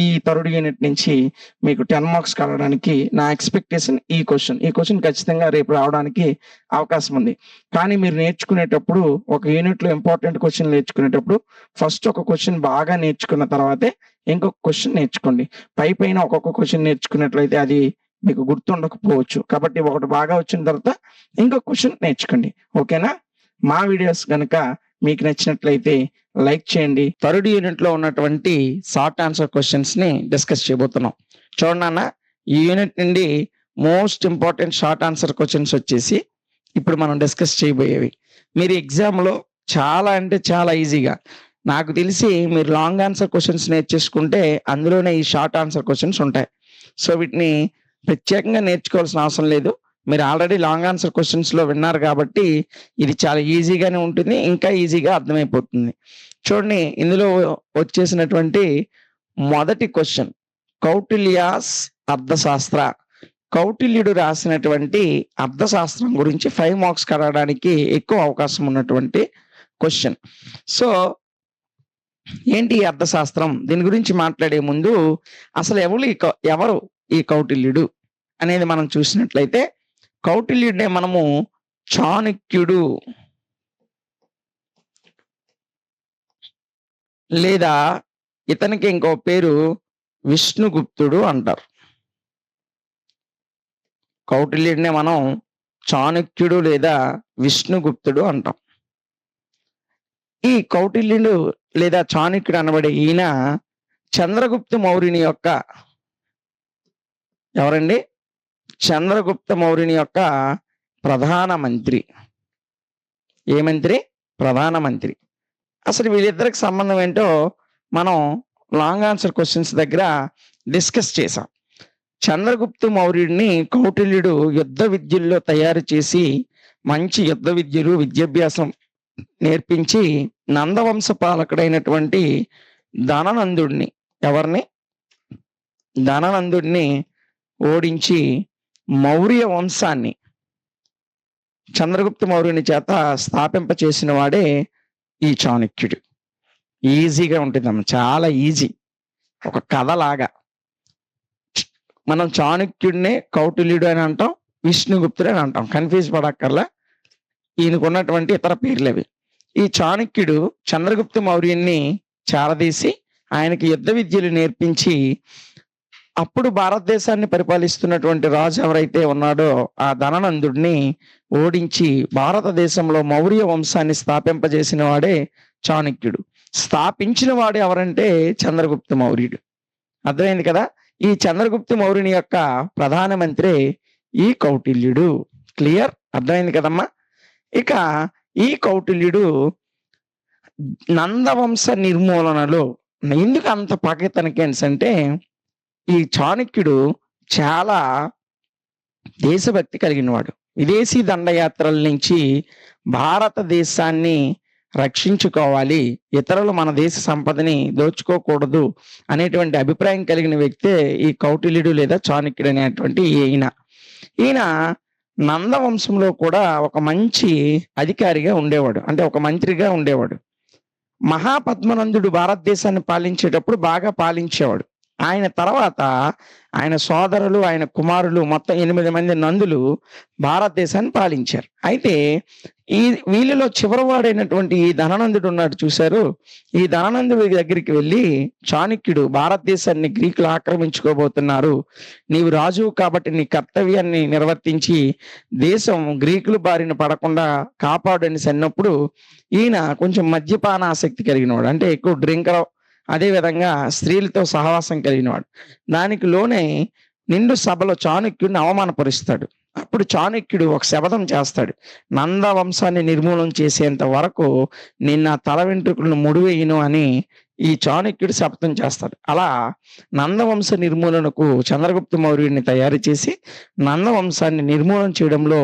Speaker 1: ఈ థర్డ్ యూనిట్ నుంచి మీకు 10 మార్క్స్ కలవడానికి నా ఎక్స్పెక్టేషన్ ఈ క్వశ్చన్ ఖచ్చితంగా రేపు రావడానికి అవకాశం ఉంది. కానీ మీరు నేర్చుకునేటప్పుడు ఒక యూనిట్ లో ఇంపార్టెంట్ క్వశ్చన్ నేర్చుకునేటప్పుడు ఫస్ట్ ఒక క్వశ్చన్ బాగా నేర్చుకున్న తర్వాతే ఇంకొక క్వశ్చన్ నేర్చుకోండి. పైన ఒక్కొక్క క్వశ్చన్ నేర్చుకున్నట్లయితే అది మీకు గుర్తుండకపోవచ్చు. కాబట్టి ఒకటి బాగా వచ్చిన తర్వాత ఇంకొక క్వశ్చన్ నేర్చుకోండి. ఓకేనా? మా వీడియోస్ కనుక మీకు నచ్చినట్లయితే లైక్ చేయండి. థర్డ్ యూనిట్ లో ఉన్నటువంటి షార్ట్ ఆన్సర్ క్వశ్చన్స్ ని డిస్కస్ చేయబోతున్నాం. చూడండి, ఈ యూనిట్ నుండి most important short answer questions వచ్చేసి ఇప్పుడు మనం డిస్కస్ చేయబోయేవి. మీరు ఎగ్జామ్ లో చాలా అంటే చాలా ఈజీగా, నాకు తెలిసి మీరు లాంగ్ ఆన్సర్ క్వశ్చన్స్ నేర్చేసుకుంటే అందులోనే ఈ షార్ట్ ఆన్సర్ క్వశ్చన్స్ ఉంటాయి. సో వీటిని ప్రత్యేకంగా నేర్చుకోవాల్సిన అవసరం లేదు. మీరు ఆల్రెడీ లాంగ్ ఆన్సర్ క్వశ్చన్స్ లో విన్నారు కాబట్టి ఇది చాలా ఈజీగానే ఉంటుంది, ఇంకా ఈజీగా అర్థమైపోతుంది. చూడండి, ఇందులో వచ్చేసినటువంటి మొదటి క్వశ్చన్ కౌటిల్యాస్ అర్థశాస్త్ర. కౌటిల్యుడు రాసినటువంటి అర్థశాస్త్రం గురించి 5 మార్క్స్ కడగడానికి ఎక్కువ అవకాశం ఉన్నటువంటి క్వశ్చన్. సో ఏంటి ఈ అర్థశాస్త్రం? దీని గురించి మాట్లాడే ముందు అసలు ఎవరు ఈ కౌటిల్యుడు అనేది మనం చూసినట్లయితే, కౌటిల్యుడినే మనము చాణక్యుడు లేదా ఇతనికి ఇంకో పేరు విష్ణుగుప్తుడు అంటారు. కౌటిల్యుడినే మనం చాణక్యుడు లేదా విష్ణుగుప్తుడు అంటాం. ఈ కౌటిల్యుడు లేదా చాణక్యుడు అనబడే ఈయన చంద్రగుప్త మౌర్యుని యొక్క ఎవరండి? చంద్రగుప్త మౌర్యుని యొక్క ప్రధానమంత్రి. ఏ మంత్రి? ప్రధానమంత్రి. అసలు వీళ్ళిద్దరికి సంబంధం ఏంటో మనం లాంగ్ ఆన్సర్ క్వశ్చన్స్ దగ్గర డిస్కస్ చేసాం. చంద్రగుప్త మౌర్యుడిని కౌటిల్యుడు యుద్ధ విద్యల్లో తయారు చేసి మంచి యుద్ధ విద్యలు విద్యాభ్యాసం నేర్పించి నందవంశ పాలకుడైనటువంటి ధననందుడిని ఎవరిని? ధననందుడిని ఓడించి మౌర్య వంశాన్ని చంద్రగుప్త మౌర్యుని చేత స్థాపింప చేసిన వాడే ఈ చాణక్యుడు. ఈజీగా ఉంటుందమ్మ, చాలా ఈజీ. ఒక కథలాగా మనం చాణక్యుడినే కౌటిల్యుడు అని అంటాం, విష్ణుగుప్తుడు అని అంటాం. కన్ఫ్యూజ్ పడక్కర్లా, ఈయనకు ఉన్నటువంటి ఇతర పేర్లు అవి. ఈ చాణక్యుడు చంద్రగుప్త మౌర్యుని చారదీసి ఆయనకి యుద్ధ విద్యలు నేర్పించి అప్పుడు భారతదేశాన్ని పరిపాలిస్తున్నటువంటి రాజు ఎవరైతే ఉన్నాడో ఆ ధననందుడిని ఓడించి భారతదేశంలో మౌర్య వంశాన్ని స్థాపింపజేసిన వాడే చాణక్యుడు. స్థాపించిన వాడు ఎవరంటే చంద్రగుప్త మౌర్యుడు. అర్థమైంది కదా? ఈ చంద్రగుప్త మౌర్యుని యొక్క ప్రధానమంత్రి ఈ కౌటిల్యుడు. క్లియర్? అర్థమైంది కదమ్మా? ఇక ఈ కౌటిల్యుడు నందవంశ నిర్మూలనలో ఎందుకు అంత పగతనకి అంటే ఈ చాణక్యుడు చాలా దేశభక్తి కలిగిన వాడు. విదేశీ దండయాత్రల నుంచి భారతదేశాన్ని రక్షించుకోవాలి, ఇతరులు మన దేశ సంపదని దోచుకోకూడదు అనేటువంటి అభిప్రాయం కలిగిన వ్యక్తే ఈ కౌటిల్యుడు లేదా చాణక్యుడు అనేటువంటి ఈయన నందవంశంలో కూడా ఒక మంచి అధికారిగా ఉండేవాడు, అంటే ఒక మంత్రిగా ఉండేవాడు. మహాపద్మనందుడు భారతదేశాన్ని పాలించేటప్పుడు బాగా పాలించేవాడు. ఆయన తర్వాత ఆయన సోదరులు, ఆయన కుమారులు మొత్తం 8 మంది నందులు భారతదేశాన్ని పాలించారు. అయితే వీళ్ళలో చివరివాడైనటువంటి ఈ ధననందుడు ఉన్నాడు చూశారు. ఈ ధననందుడి దగ్గరికి వెళ్ళి చాణక్యుడు భారతదేశాన్ని గ్రీకులు ఆక్రమించుకోబోతున్నారు, నీవు రాజువు కాబట్టి నీ కర్తవ్యాన్ని నిర్వర్తించి దేశం గ్రీకుల బారిన పడకుండా కాపాడని అన్నప్పుడు ఈయన కొంచెం మద్యపాన ఆసక్తి కలిగినవాడు, అంటే ఎక్కువ డ్రింకర్, అదే విధంగా స్త్రీలతో సహవాసం కలిగినవాడు. దానికి లోనే నిండు సభలో చాణక్యుడిని అవమానపరుస్తాడు. అప్పుడు చాణక్యుడు ఒక శపథం చేస్తాడు, నందవంశాన్ని నిర్మూలన చేసేంత వరకు నిన్న తల వెంట్రుకలను ముడివేయను అని ఈ చాణక్యుడు శపథం చేస్తాడు. అలా నందవంశ నిర్మూలనకు చంద్రగుప్త మౌర్యుడిని తయారు చేసి నందవంశాన్ని నిర్మూలన చేయడంలో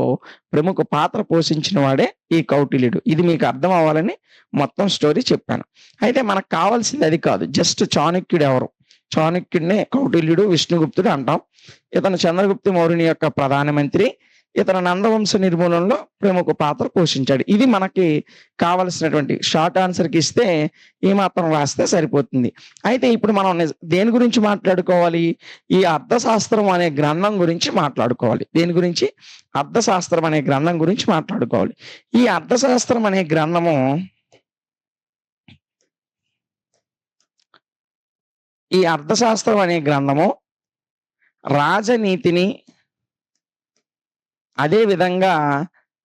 Speaker 1: ప్రముఖ పాత్ర పోషించిన వాడే ఈ కౌటిల్యుడు. ఇది మీకు అర్థం అవ్వాలని మొత్తం స్టోరీ చెప్పాను. అయితే మనకు కావాల్సింది అది కాదు, జస్ట్ చాణక్యుడు ఎవరు? చాణక్యుడినే కౌటిల్యుడు, విష్ణుగుప్తుడు అంటాం. ఇతను చంద్రగుప్త మౌర్యుని యొక్క ప్రధానమంత్రి. ఇతను నందవంశ నిర్మూలనలో ప్రముఖ పాత్ర పోషించాడు. ఇది మనకి కావలసినటువంటి షార్ట్ ఆన్సర్కి ఇస్తే ఈ మాత్రం రాస్తే సరిపోతుంది. అయితే ఇప్పుడు మనం దేని గురించి మాట్లాడుకోవాలి? ఈ అర్థశాస్త్రం అనే గ్రంథం గురించి మాట్లాడుకోవాలి. దేని గురించి? అర్థశాస్త్రం అనే గ్రంథం గురించి మాట్లాడుకోవాలి. ఈ అర్థశాస్త్రం అనే గ్రంథము రాజనీతిని, అదే విధంగా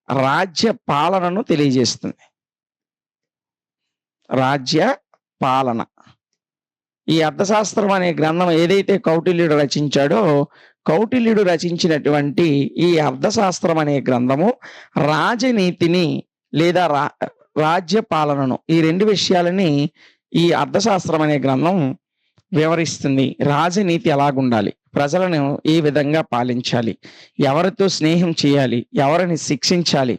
Speaker 1: రాజ్య పాలనను తెలియజేస్తుంది. రాజ్య పాలన. ఈ అర్థశాస్త్రం అనే గ్రంథం ఏదైతే కౌటిల్యుడు రచించాడో, కౌటిల్యుడు రచించినటువంటి ఈ అర్థశాస్త్రం అనే గ్రంథము రాజనీతిని లేదా రాజ్య పాలనను, ఈ 2 విషయాలని ఈ అర్థశాస్త్రం అనే గ్రంథం వివరిస్తుంది. రాజనీతి ఎలాగుండాలి, ప్రజలను ఏ విధంగా పాలించాలి, ఎవరితో స్నేహం చేయాలి, ఎవరిని శిక్షించాలి,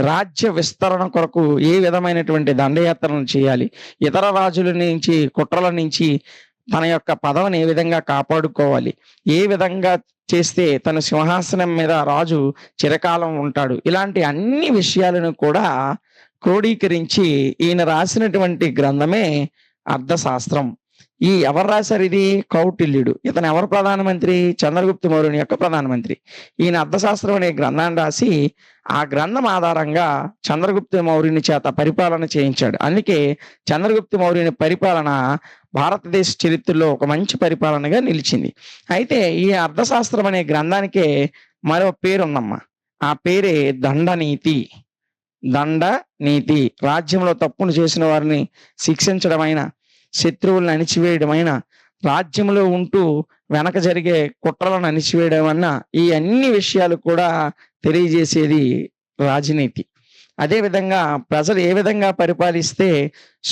Speaker 1: రాజ్య విస్తరణ కొరకు ఏ విధమైనటువంటి దండయాత్రలను చేయాలి, ఇతర రాజుల నుంచి కుట్రల నుంచి తన యొక్క పదవిని ఏ విధంగా కాపాడుకోవాలి, ఏ విధంగా చేస్తే తన సింహాసనం మీద రాజు చిరకాలం ఉంటాడు, ఇలాంటి అన్ని విషయాలను కూడా క్రోడీకరించి ఈయన రాసినటువంటి గ్రంథమే అర్థశాస్త్రం. ఎవరు రాశారు? ఇది కౌటిల్యుడు. ఇతను ఎవరు ప్రధానమంత్రి? చంద్రగుప్త మౌర్యుని యొక్క ప్రధానమంత్రి. ఈయన అర్థశాస్త్రం అనే గ్రంథాన్ని రాసి ఆ గ్రంథం ఆధారంగా చంద్రగుప్త మౌర్యుని చేత పరిపాలన చేయించాడు. అందుకే చంద్రగుప్త మౌర్యుని పరిపాలన భారతదేశ చరిత్రలో ఒక మంచి పరిపాలనగా నిలిచింది. అయితే ఈ అర్థశాస్త్రం అనే గ్రంథానికే మరో పేరు ఉందమ్మా. ఆ పేరే దండనీతి. దండనీతి. రాజ్యంలో తప్పులు చేసిన వారిని శిక్షించడమైన, శత్రువులను అణిచివేయడమైన, రాజ్యంలో ఉంటూ వెనక జరిగే కుట్రలను అణిచివేయడం అన్న ఈ అన్ని విషయాలు కూడా తెలియజేసేది రాజనీతి. అదే విధంగా ప్రజలు ఏ విధంగా పరిపాలిస్తే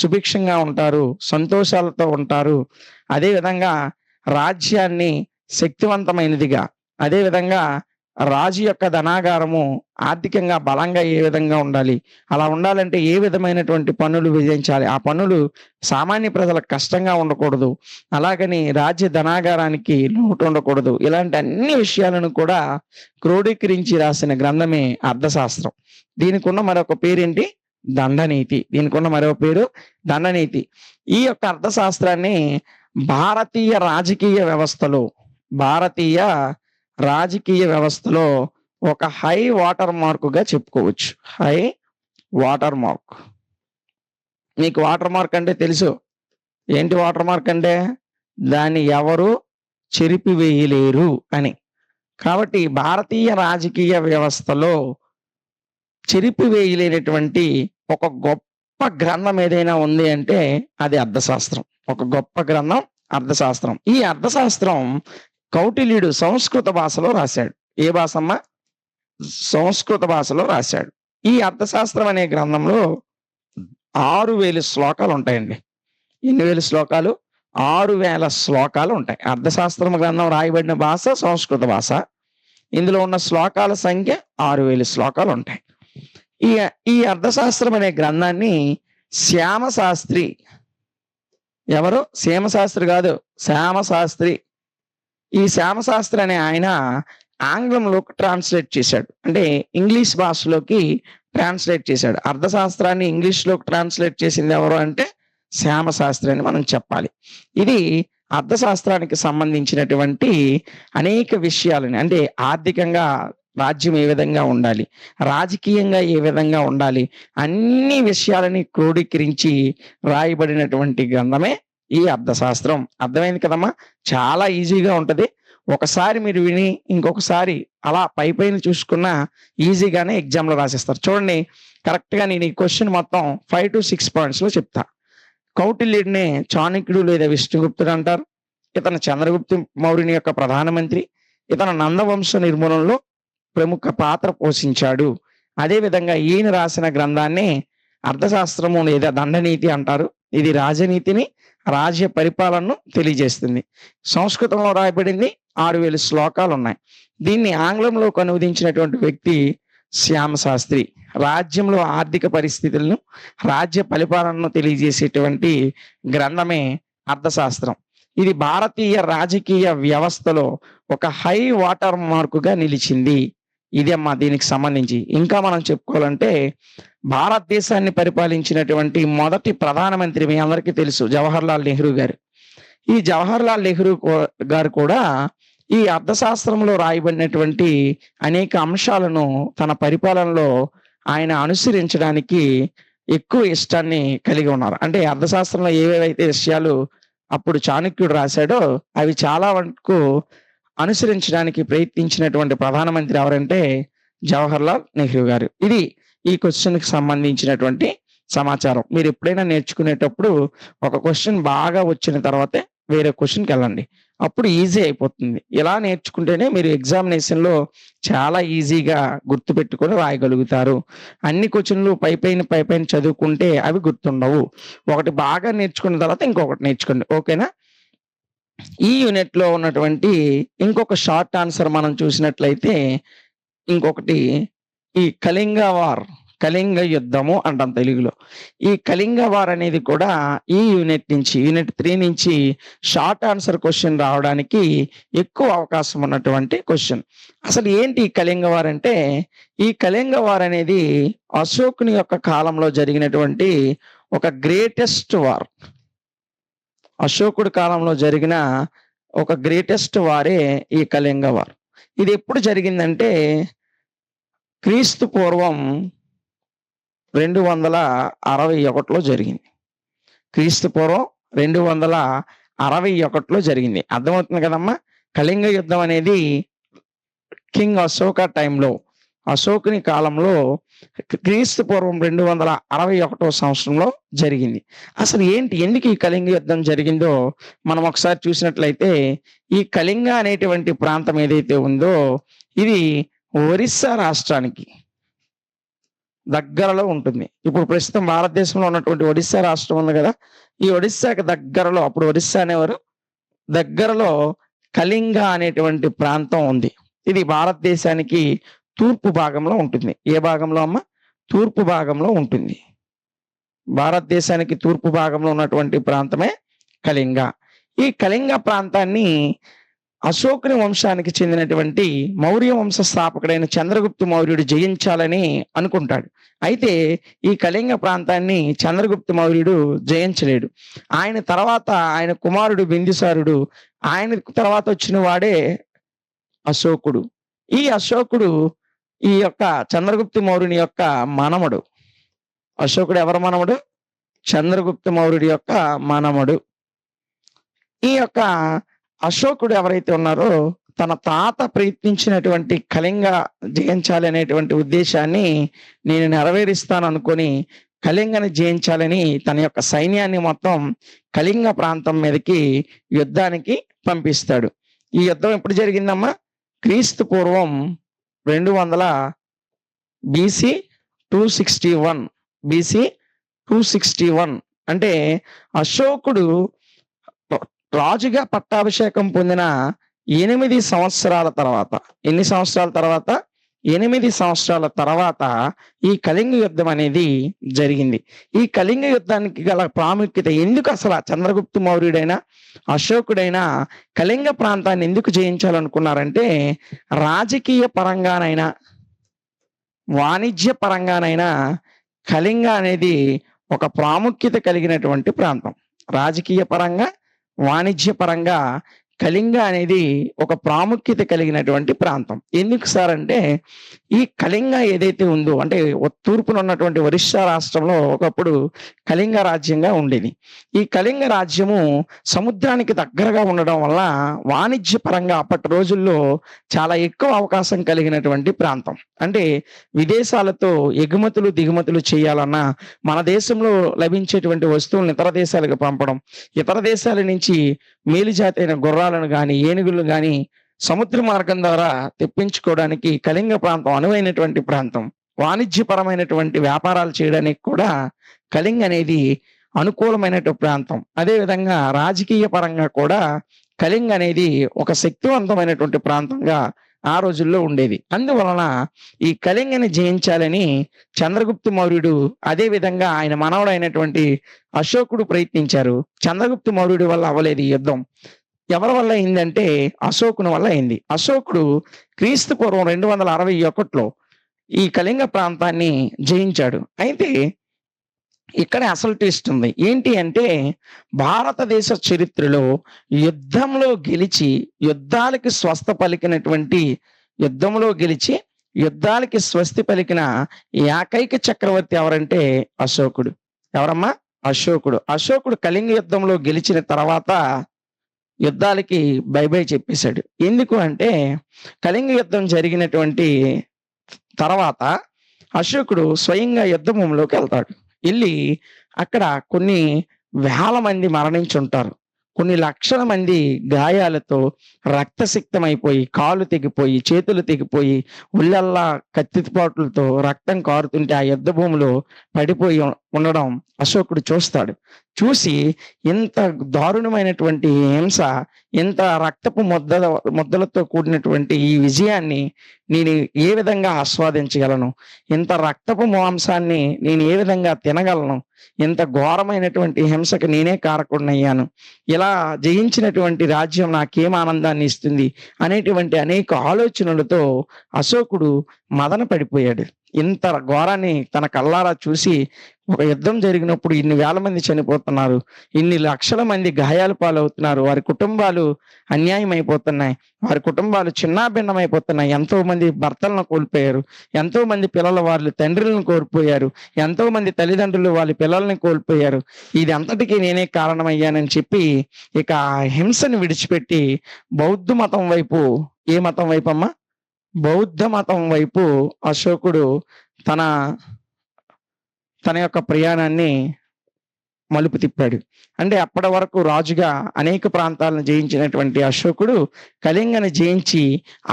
Speaker 1: సుభిక్షంగా ఉంటారు, సంతోషాలతో ఉంటారు. అదే విధంగా రాజ్యాన్ని శక్తివంతమైనదిగా, అదే విధంగా రాజు యొక్క ధనాగారము ఆర్థికంగా బలంగా ఏ విధంగా ఉండాలి, అలా ఉండాలంటే ఏ విధమైనటువంటి పన్నులు విధించాలి, ఆ పన్నులు సామాన్య ప్రజలకు కష్టంగా ఉండకూడదు, అలాగని రాజ్య ధనాగారానికి లోటు ఉండకూడదు. ఇలాంటి అన్ని విషయాలను కూడా క్రోడీకరించి రాసిన గ్రంథమే అర్థశాస్త్రం. దీనికి ఉన్న మరొక పేరేంటి? దండనీతి. దీనికి ఉన్న మరో పేరు దండనీతి. ఈ యొక్క అర్థశాస్త్రాన్ని భారతీయ రాజకీయ వ్యవస్థలో భారతీయ రాజకీయ వ్యవస్థలో ఒక హై వాటర్ మార్కుగా చెప్పుకోవచ్చు. High water mark. మీకు వాటర్ మార్క్ అంటే తెలుసు. ఏంటి వాటర్ మార్క్ అంటే? దాన్ని ఎవరు చెరిపివేయలేరు అని. కాబట్టి భారతీయ రాజకీయ వ్యవస్థలో చెరిపివేయలేనటువంటి ఒక గొప్ప గ్రంథం ఏదైనా ఉంది అంటే అది అర్థశాస్త్రం. ఒక గొప్ప గ్రంథం అర్థశాస్త్రం. ఈ అర్థశాస్త్రం కౌటిల్యుడు సంస్కృత భాషలో రాశాడు. ఏ భాషమ్మా? సంస్కృత భాషలో రాశాడు. ఈ అర్థశాస్త్రం అనే గ్రంథంలో 6000 శ్లోకాలు ఉంటాయండి. ఎన్ని వేల శ్లోకాలు? 6000 శ్లోకాలు ఉంటాయి. అర్థశాస్త్రం గ్రంథం రాయబడిన భాష సంస్కృత భాష. ఇందులో ఉన్న శ్లోకాల సంఖ్య 6000 శ్లోకాలు ఉంటాయి. ఈ ఈ అర్థశాస్త్రం అనే గ్రంథాన్ని శ్యామశాస్త్రి, ఎవరు? సీమశాస్త్రి కాదు, శ్యామశాస్త్రి. ఈ శ్యామశాస్త్రి అనే ఆయన ఆంగ్లంలోకి ట్రాన్స్లేట్ చేశాడు. అంటే ఇంగ్లీష్ భాషలోకి ట్రాన్స్లేట్ చేశాడు. అర్థశాస్త్రాన్ని ఇంగ్లీష్లోకి ట్రాన్స్లేట్ చేసింది ఎవరు అంటే శ్యామశాస్త్రి అని మనం చెప్పాలి. ఇది అర్థశాస్త్రానికి సంబంధించినటువంటి అనేక విషయాలని, అంటే ఆర్థికంగా రాజ్యం ఏ విధంగా ఉండాలి, రాజకీయంగా ఏ విధంగా ఉండాలి, అన్ని విషయాలని క్రోడీకరించి రాయబడినటువంటి గ్రంథమే ఈ అర్థశాస్త్రం. అర్థమైంది కదమ్మా? చాలా ఈజీగా ఉంటది. ఒకసారి మీరు విని ఇంకొకసారి అలా పైన చూసుకున్న ఈజీగానే ఎగ్జామ్ లో రాసేస్తారు. చూడండి, కరెక్ట్ గా నేను ఈ క్వశ్చన్ మొత్తం 5 to 6 పాయింట్స్ లో చెప్తా. కౌటిల్యుడిని చాణక్యుడు లేదా విష్ణుగుప్తుడు అంటారు. ఇతను చంద్రగుప్త మౌర్యుని యొక్క ప్రధానమంత్రి. ఇతను నందవంశ నిర్మూలనలో ప్రముఖ పాత్ర పోషించాడు. అదే విధంగా ఈయన రాసిన గ్రంథాన్ని అర్థశాస్త్రము లేదా దండనీతి అంటారు. ఇది రాజనీతిని, రాజ్య పరిపాలనను తెలియజేస్తుంది. సంస్కృతంలో రాయబడింది. 6000 శ్లోకాలు ఉన్నాయి. దీన్ని ఆంగ్లంలోకి అనువదించినటువంటి వ్యక్తి శ్యామశాస్త్రి. రాజ్యంలో ఆర్థిక పరిస్థితులను, రాజ్య పరిపాలనను తెలియజేసేటువంటి గ్రంథమే అర్థశాస్త్రం. ఇది భారతీయ రాజకీయ వ్యవస్థలో ఒక హై వాటర్ మార్కుగా నిలిచింది. ఇది అమ్మా దీనికి సంబంధించి. ఇంకా మనం చెప్పుకోవాలంటే భారతదేశాన్ని పరిపాలించినటువంటి మొదటి ప్రధానమంత్రి మీ అందరికీ తెలుసు, జవహర్లాల్ నెహ్రూ గారు. ఈ జవహర్లాల్ నెహ్రూ గారు కూడా ఈ అర్థశాస్త్రంలో రాయబడినటువంటి అనేక అంశాలను తన పరిపాలనలో ఆయన అనుసరించడానికి ఎక్కువ ఇష్టాన్ని కలిగి ఉన్నారు. అంటే అర్థశాస్త్రంలో ఏవేవైతే విషయాలు అప్పుడు చాణక్యుడు రాశాడో అవి చాలా వరకు అనుసరించడానికి ప్రయత్నించినటువంటి ప్రధానమంత్రి ఎవరంటే జవహర్లాల్ నెహ్రూ గారు. ఇది ఈ క్వశ్చన్ కి సంబంధించినటువంటి సమాచారం. మీరు ఎప్పుడైనా నేర్చుకునేటప్పుడు ఒక క్వశ్చన్ బాగా వచ్చిన తర్వాతే వేరే క్వశ్చన్కి వెళ్ళండి. అప్పుడు ఈజీ అయిపోతుంది. ఇలా నేర్చుకుంటేనే మీరు ఎగ్జామినేషన్ లో చాలా ఈజీగా గుర్తు పెట్టుకొని రాయగలుగుతారు. అన్ని క్వశ్చన్లు పైపైన చదువుకుంటే అవి గుర్తుండవు. ఒకటి బాగా నేర్చుకున్న తర్వాత ఇంకొకటి నేర్చుకోండి. ఓకేనా? ఈ యూనిట్ లో ఉన్నటువంటి ఇంకొక షార్ట్ ఆన్సర్ మనం చూసినట్లయితే ఇంకొకటి ఈ కళింగ యుద్ధము అంటాం తెలుగులో. ఈ కళింగ వార్ అనేది కూడా ఈ యూనిట్ 3 నుంచి షార్ట్ ఆన్సర్ క్వశ్చన్ రావడానికి ఎక్కువ అవకాశం ఉన్నటువంటి క్వశ్చన్. అసలు ఏంటి ఈ కళింగ వార్ అంటే, ఈ కళింగ వార్ అనేది అశోకుని యొక్క కాలంలో జరిగినటువంటి ఒక గ్రేటెస్ట్ వార్. అశోకుడి కాలంలో జరిగిన ఒక గ్రేటెస్ట్ వారే ఈ కళింగ వార్. ఇది ఎప్పుడు జరిగిందంటే క్రీస్తు పూర్వం 261లో జరిగింది. క్రీస్తు పూర్వం 261లో జరిగింది. అర్థమవుతుంది కదమ్మా? కళింగ యుద్ధం అనేది కింగ్ అశోక టైంలో, అశోకుని కాలంలో క్రీస్తు పూర్వం 261వ సంవత్సరంలో జరిగింది. అసలు ఏంటి, ఎందుకు ఈ కళింగ యుద్ధం జరిగిందో మనం ఒకసారి చూసినట్లయితే, ఈ కళింగ అనేటువంటి ప్రాంతం ఏదైతే ఉందో ఇది ఒరిస్సా రాష్ట్రానికి దగ్గరలో ఉంటుంది. ఇప్పుడు ప్రస్తుతం భారతదేశంలో ఉన్నటువంటి ఒడిస్సా రాష్ట్రం ఉంది కదా, ఈ ఒడిస్సాకి దగ్గరలో, అప్పుడు ఒడిస్సా అనేవారు, దగ్గరలో కళింగ అనేటువంటి ప్రాంతం ఉంది. ఇది భారతదేశానికి తూర్పు భాగంలో ఉంటుంది. ఏ భాగంలో అమ్మ? తూర్పు భాగంలో ఉంటుంది. భారతదేశానికి తూర్పు భాగంలో ఉన్నటువంటి ప్రాంతమే కళింగ. ఈ కళింగ ప్రాంతాన్ని అశోకుని వంశానికి చెందినటువంటి మౌర్య వంశ స్థాపకుడైన చంద్రగుప్త మౌర్యుడు జయించాలని అనుకుంటాడు. అయితే ఈ కళింగ ప్రాంతాన్ని చంద్రగుప్త మౌర్యుడు జయించలేడు. ఆయన తర్వాత ఆయన కుమారుడు బిందుసారుడు, ఆయన తర్వాత వచ్చిన వాడే అశోకుడు. ఈ అశోకుడు ఈ యొక్క చంద్రగుప్త మౌర్యుని యొక్క మనమడు. అశోకుడు ఎవరి మనమడు? చంద్రగుప్త మౌర్యుడి యొక్క మనమడు. ఈ యొక్క అశోకుడు ఎవరైతే ఉన్నారో తన తాత ప్రయత్నించినటువంటి కళింగ జయించాలి అనేటువంటి ఉద్దేశాన్ని నేను నెరవేరుస్తాను అనుకొని కళింగని జయించాలని తన యొక్క సైన్యాన్ని మొత్తం కళింగ ప్రాంతం మీదకి యుద్ధానికి పంపిస్తాడు. ఈ యుద్ధం ఎప్పుడు జరిగిందమ్మా? క్రీస్తు పూర్వం 200 బీసీ 261 బీసీ 261 అంటే అశోకుడు రాజుగా పట్టాభిషేకం పొందిన 8 సంవత్సరాల తర్వాత, ఎన్ని సంవత్సరాల తర్వాత? 8 సంవత్సరాల తర్వాత ఈ కళింగ యుద్ధం అనేది జరిగింది. ఈ కళింగ యుద్ధానికి గల ప్రాముఖ్యత ఎందుకు? అసలు చంద్రగుప్త మౌర్యుడైనా అశోకుడైనా కళింగ ప్రాంతాన్ని ఎందుకు జయించాలనుకున్నారంటే, రాజకీయ పరంగానైనా వాణిజ్య పరంగానైనా కళింగ అనేది ఒక ప్రాముఖ్యత కలిగినటువంటి ప్రాంతం. రాజకీయ పరంగా వాణిజ్య పరంగా కళింగ అనేది ఒక ప్రాముఖ్యత కలిగినటువంటి ప్రాంతం. ఎందుకు సార్ అంటే, ఈ కళింగ ఏదైతే ఉందో అంటే తూర్పున ఉన్నటువంటి ఒరిస్సా రాష్ట్రంలో ఒకప్పుడు కళింగ రాజ్యంగా ఉండేది. ఈ కళింగ రాజ్యము సముద్రానికి దగ్గరగా ఉండడం వల్ల వాణిజ్య పరంగా అప్పటి రోజుల్లో చాలా ఎక్కువ అవకాశం కలిగినటువంటి ప్రాంతం. అంటే విదేశాలతో ఎగుమతులు దిగుమతులు చేయాలన్నా, మన దేశంలో లభించేటువంటి వస్తువులను ఇతర దేశాలకు పంపడం, ఇతర దేశాల నుంచి మేలుజాతైన గుర్రాలను గాని ఏనుగులు గాని సముద్ర మార్గం ద్వారా తెప్పించుకోవడానికి కళింగ ప్రాంతం అనువైనటువంటి ప్రాంతం. వాణిజ్యపరమైనటువంటి వ్యాపారాలు చేయడానికి కూడా కళింగ అనేది అనుకూలమైనటువంటి ప్రాంతం. అదే విధంగా రాజకీయ పరంగా కూడా కళింగ అనేది ఒక శక్తివంతమైనటువంటి ప్రాంతంగా ఆ రోజుల్లో ఉండేది. అందువలన ఈ కళింగని జయించాలని చంద్రగుప్త మౌర్యుడు, అదే విధంగా ఆయన మనవడైనటువంటి అశోకుడు ప్రయత్నించారు. చంద్రగుప్త మౌర్యుడి వల్ల అవ్వలేదు ఈ యుద్ధం. ఎవరి వల్ల అయిందంటే అశోకుని వల్ల అయింది. అశోకుడు క్రీస్తు పూర్వం 261లో ఈ కళింగ ప్రాంతాన్ని జయించాడు. అయితే ఇక్కడ అసలు ట్విస్ట్ ఉంది. ఏంటి అంటే, భారతదేశ చరిత్రలో యుద్ధంలో గెలిచి యుద్ధాలకి యుద్ధాలకి స్వస్తి పలికిన ఏకైక చక్రవర్తి ఎవరంటే అశోకుడు. ఎవరమ్మా? అశోకుడు. అశోకుడు కళింగ యుద్ధంలో గెలిచిన తర్వాత యుద్ధాలకి బై బై చెప్పేశాడు. ఎందుకు అంటే, కళింగ యుద్ధం జరిగినటువంటి తర్వాత అశోకుడు స్వయంగా యుద్ధ భూమిలోకి వెళ్తాడు. వెళ్ళి అక్కడ కొన్ని వేల మంది మరణించి ఉంటారు. కొన్ని లక్షల మంది గాయాలతో రక్తసిక్తమైపోయి, కాళ్ళు తెగిపోయి, చేతులు తెగిపోయి, ఒళ్ళల్లా కత్తిపాట్లతో రక్తం కారుతుంటే ఆ యుద్ధ భూమిలో పడిపోయి ఉండడం అశోకుడు చూస్తాడు. చూసి ఇంత దారుణమైనటువంటి హింస, ఇంత రక్తపు ముద్దలతో కూడినటువంటి ఈ విజయాన్ని నేను ఏ విధంగా ఆస్వాదించగలను? ఇంత రక్తపు మాంసాన్ని నేను ఏ విధంగా తినగలను? ఇంత ఘోరమైనటువంటి హింసకు నేనే కారకుడినయ్యాను. ఇలా జయించినటువంటి రాజ్యం నాకేం ఆనందాన్ని ఇస్తుంది అనేటువంటి అనేక ఆలోచనలతో అశోకుడు మదన పడిపోయాడు. ఇంత ఘోరాన్ని తన కళ్ళారా చూసి, ఒక యుద్ధం జరిగినప్పుడు ఇన్ని వేల మంది చనిపోతున్నారు, ఇన్ని లక్షల మంది గాయాల పాలవుతున్నారు, వారి కుటుంబాలు అన్యాయం అయిపోతున్నాయి, వారి కుటుంబాలు చిన్నాభిన్నమైపోతున్నాయి, ఎంతో మంది భర్తలను కోల్పోయారు, ఎంతో మంది పిల్లలు వాళ్ళ తండ్రులను కోల్పోయారు, ఎంతో మంది తల్లిదండ్రులు వాళ్ళ పిల్లల్ని కోల్పోయారు, ఇది అంతటికీ నేనే కారణమయ్యానని చెప్పి ఇక హింసను విడిచిపెట్టి బౌద్ధ మతం వైపు, ఏ మతం వైపు అమ్మా? బౌద్ధ మతం వైపు అశోకుడు తన యొక్క ప్రయాణాన్ని మలుపు తిప్పాడు. అంటే అప్పటి వరకు రాజుగా అనేక ప్రాంతాలను జయించినటువంటి అశోకుడు కళింగని జయించి,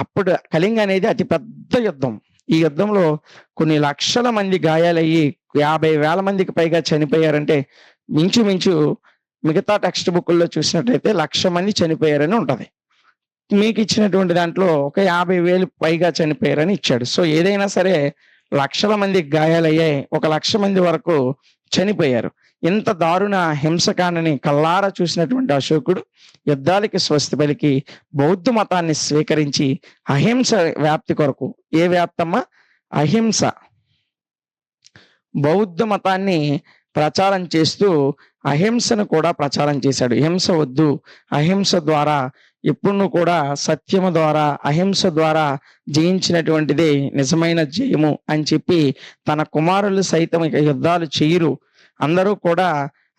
Speaker 1: అప్పుడు కళింగ అనేది అతి పెద్ద యుద్ధం. ఈ యుద్ధంలో కొన్ని లక్షల మంది గాయాలయ్యి 50,000 మందికి పైగా చనిపోయారంటే మించుమించు మిగతా టెక్స్ట్ బుక్కుల్లో చూసినట్లయితే 1,00,000 మంది చనిపోయారని ఉంటది. మీకు ఇచ్చినటువంటి దాంట్లో ఒక 50,000 పైగా చనిపోయారని ఇచ్చాడు. సో ఏదైనా సరే లక్షల మందికి గాయాలయ్యాయి. 1,00,000 మంది వరకు చనిపోయారు. ఇంత దారుణ హింసకాండని కళ్ళారా చూసినటువంటి అశోకుడు యుద్ధాలకి స్వస్తి పలికి బౌద్ధ మతాన్ని స్వీకరించి అహింస వ్యాప్తి కొరకు ఏ వ్యాప్తమ్మా? అహింస. బౌద్ధ మతాన్ని ప్రచారం చేస్తూ అహింసను కూడా ప్రచారం చేశాడు. హింస వద్దు, అహింస ద్వారా ఎప్పుడు కూడా సత్యము ద్వారా అహింస ద్వారా జయించినటువంటిదే నిజమైన జయము అని చెప్పి తన కుమారులు సైతం ఇక యుద్ధాలు చేయరు, అందరూ కూడా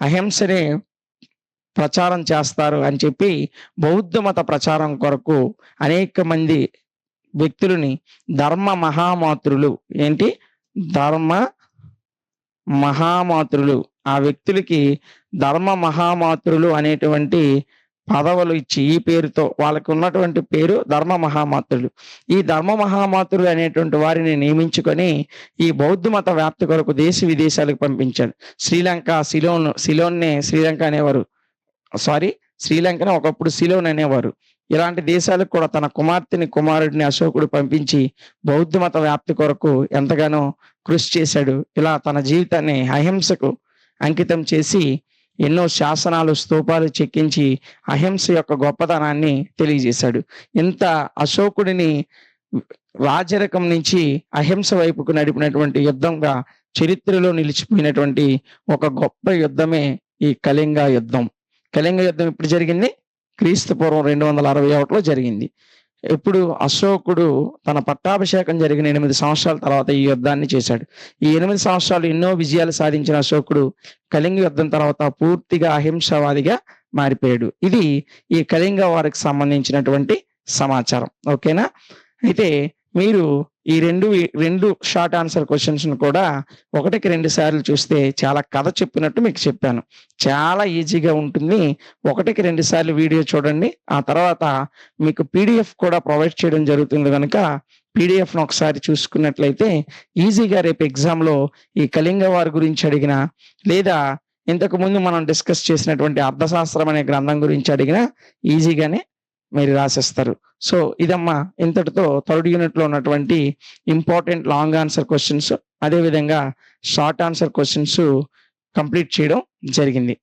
Speaker 1: అహింసనే ప్రచారం చేస్తారు అని చెప్పి బౌద్ధ మత ప్రచారం కొరకు అనేక మంది వ్యక్తులని ధర్మ మహామాతృలు ఏంటి ధర్మ మహామాతృలు ఆ వ్యక్తులకి ధర్మ మహామాతృలు అనేటువంటి పదవులు ఇచ్చి ఈ పేరుతో వాళ్ళకి ఉన్నటువంటి పేరు ధర్మ మహామాతృలు. ఈ ధర్మ మహామాతృలు అనేటువంటి వారిని నియమించుకొని ఈ బౌద్ధ మత వ్యాప్తి కొరకు దేశ విదేశాలకు పంపించాడు. శ్రీలంక సిలోన్నే శ్రీలంక అనేవారు, శ్రీలంకను ఒకప్పుడు సిలోన్ అనేవారు. ఇలాంటి దేశాలకు కూడా తన కుమారుడిని అశోకుడు పంపించి బౌద్ధ మత వ్యాప్తి కొరకు ఎంతగానో కృషి చేశాడు. ఇలా తన జీవితాన్ని అహింసకు అంకితం చేసి ఎన్నో శాసనాలు స్తూపాలు చెక్కించి అహింస యొక్క గొప్పతనాన్ని తెలియజేశాడు. ఇంత అశోకుడిని రాజరకం నుంచి అహింస వైపుకు నడిపినటువంటి యుద్ధంగా చరిత్రలో నిలిచిపోయినటువంటి ఒక గొప్ప యుద్ధమే ఈ కళింగ యుద్ధం. కళింగ యుద్ధం ఇప్పుడు జరిగింది క్రీస్తు పూర్వం 261లో జరిగింది. ఇప్పుడు అశోకుడు తన పట్టాభిషేకం జరిగిన 8 సంవత్సరాల తర్వాత ఈ యుద్ధాన్ని చేశాడు. ఈ 8 సంవత్సరాలు ఎన్నో విజయాలు సాధించిన అశోకుడు కళింగ యుద్ధం తర్వాత పూర్తిగా అహింసవాదిగా మారిపోయాడు. ఇది ఈ కళింగ వారికి సంబంధించినటువంటి సమాచారం. ఓకేనా? అయితే మీరు ఈ రెండు షార్ట్ ఆన్సర్ క్వశ్చన్స్ కూడా 1కి 2 సార్లు చూస్తే చాలా కథ చెప్పినట్టు మీకు చెప్పాను. చాలా ఈజీగా ఉంటుంది. 1కి 2 సార్లు వీడియో చూడండి. ఆ తర్వాత మీకు పీడిఎఫ్ కూడా ప్రొవైడ్ చేయడం జరుగుతుంది కనుక పీడిఎఫ్ను ఒకసారి చూసుకున్నట్లయితే ఈజీగా రేపు ఎగ్జామ్లో ఈ కళింగ వారి గురించి అడిగినా లేదా ఇంతకు ముందు మనం డిస్కస్ చేసినటువంటి అర్థశాస్త్రం అనే గ్రంథం గురించి అడిగినా ఈజీగానే మీరు రాసేస్తారు. సో ఇదమ్మా ఇంతటితో థర్డ్ యూనిట్ లో ఉన్నటువంటి ఇంపార్టెంట్ లాంగ్ ఆన్సర్ క్వశ్చన్స్ అదే విధంగా షార్ట్ ఆన్సర్ క్వశ్చన్స్ కంప్లీట్ చేయడం జరిగింది.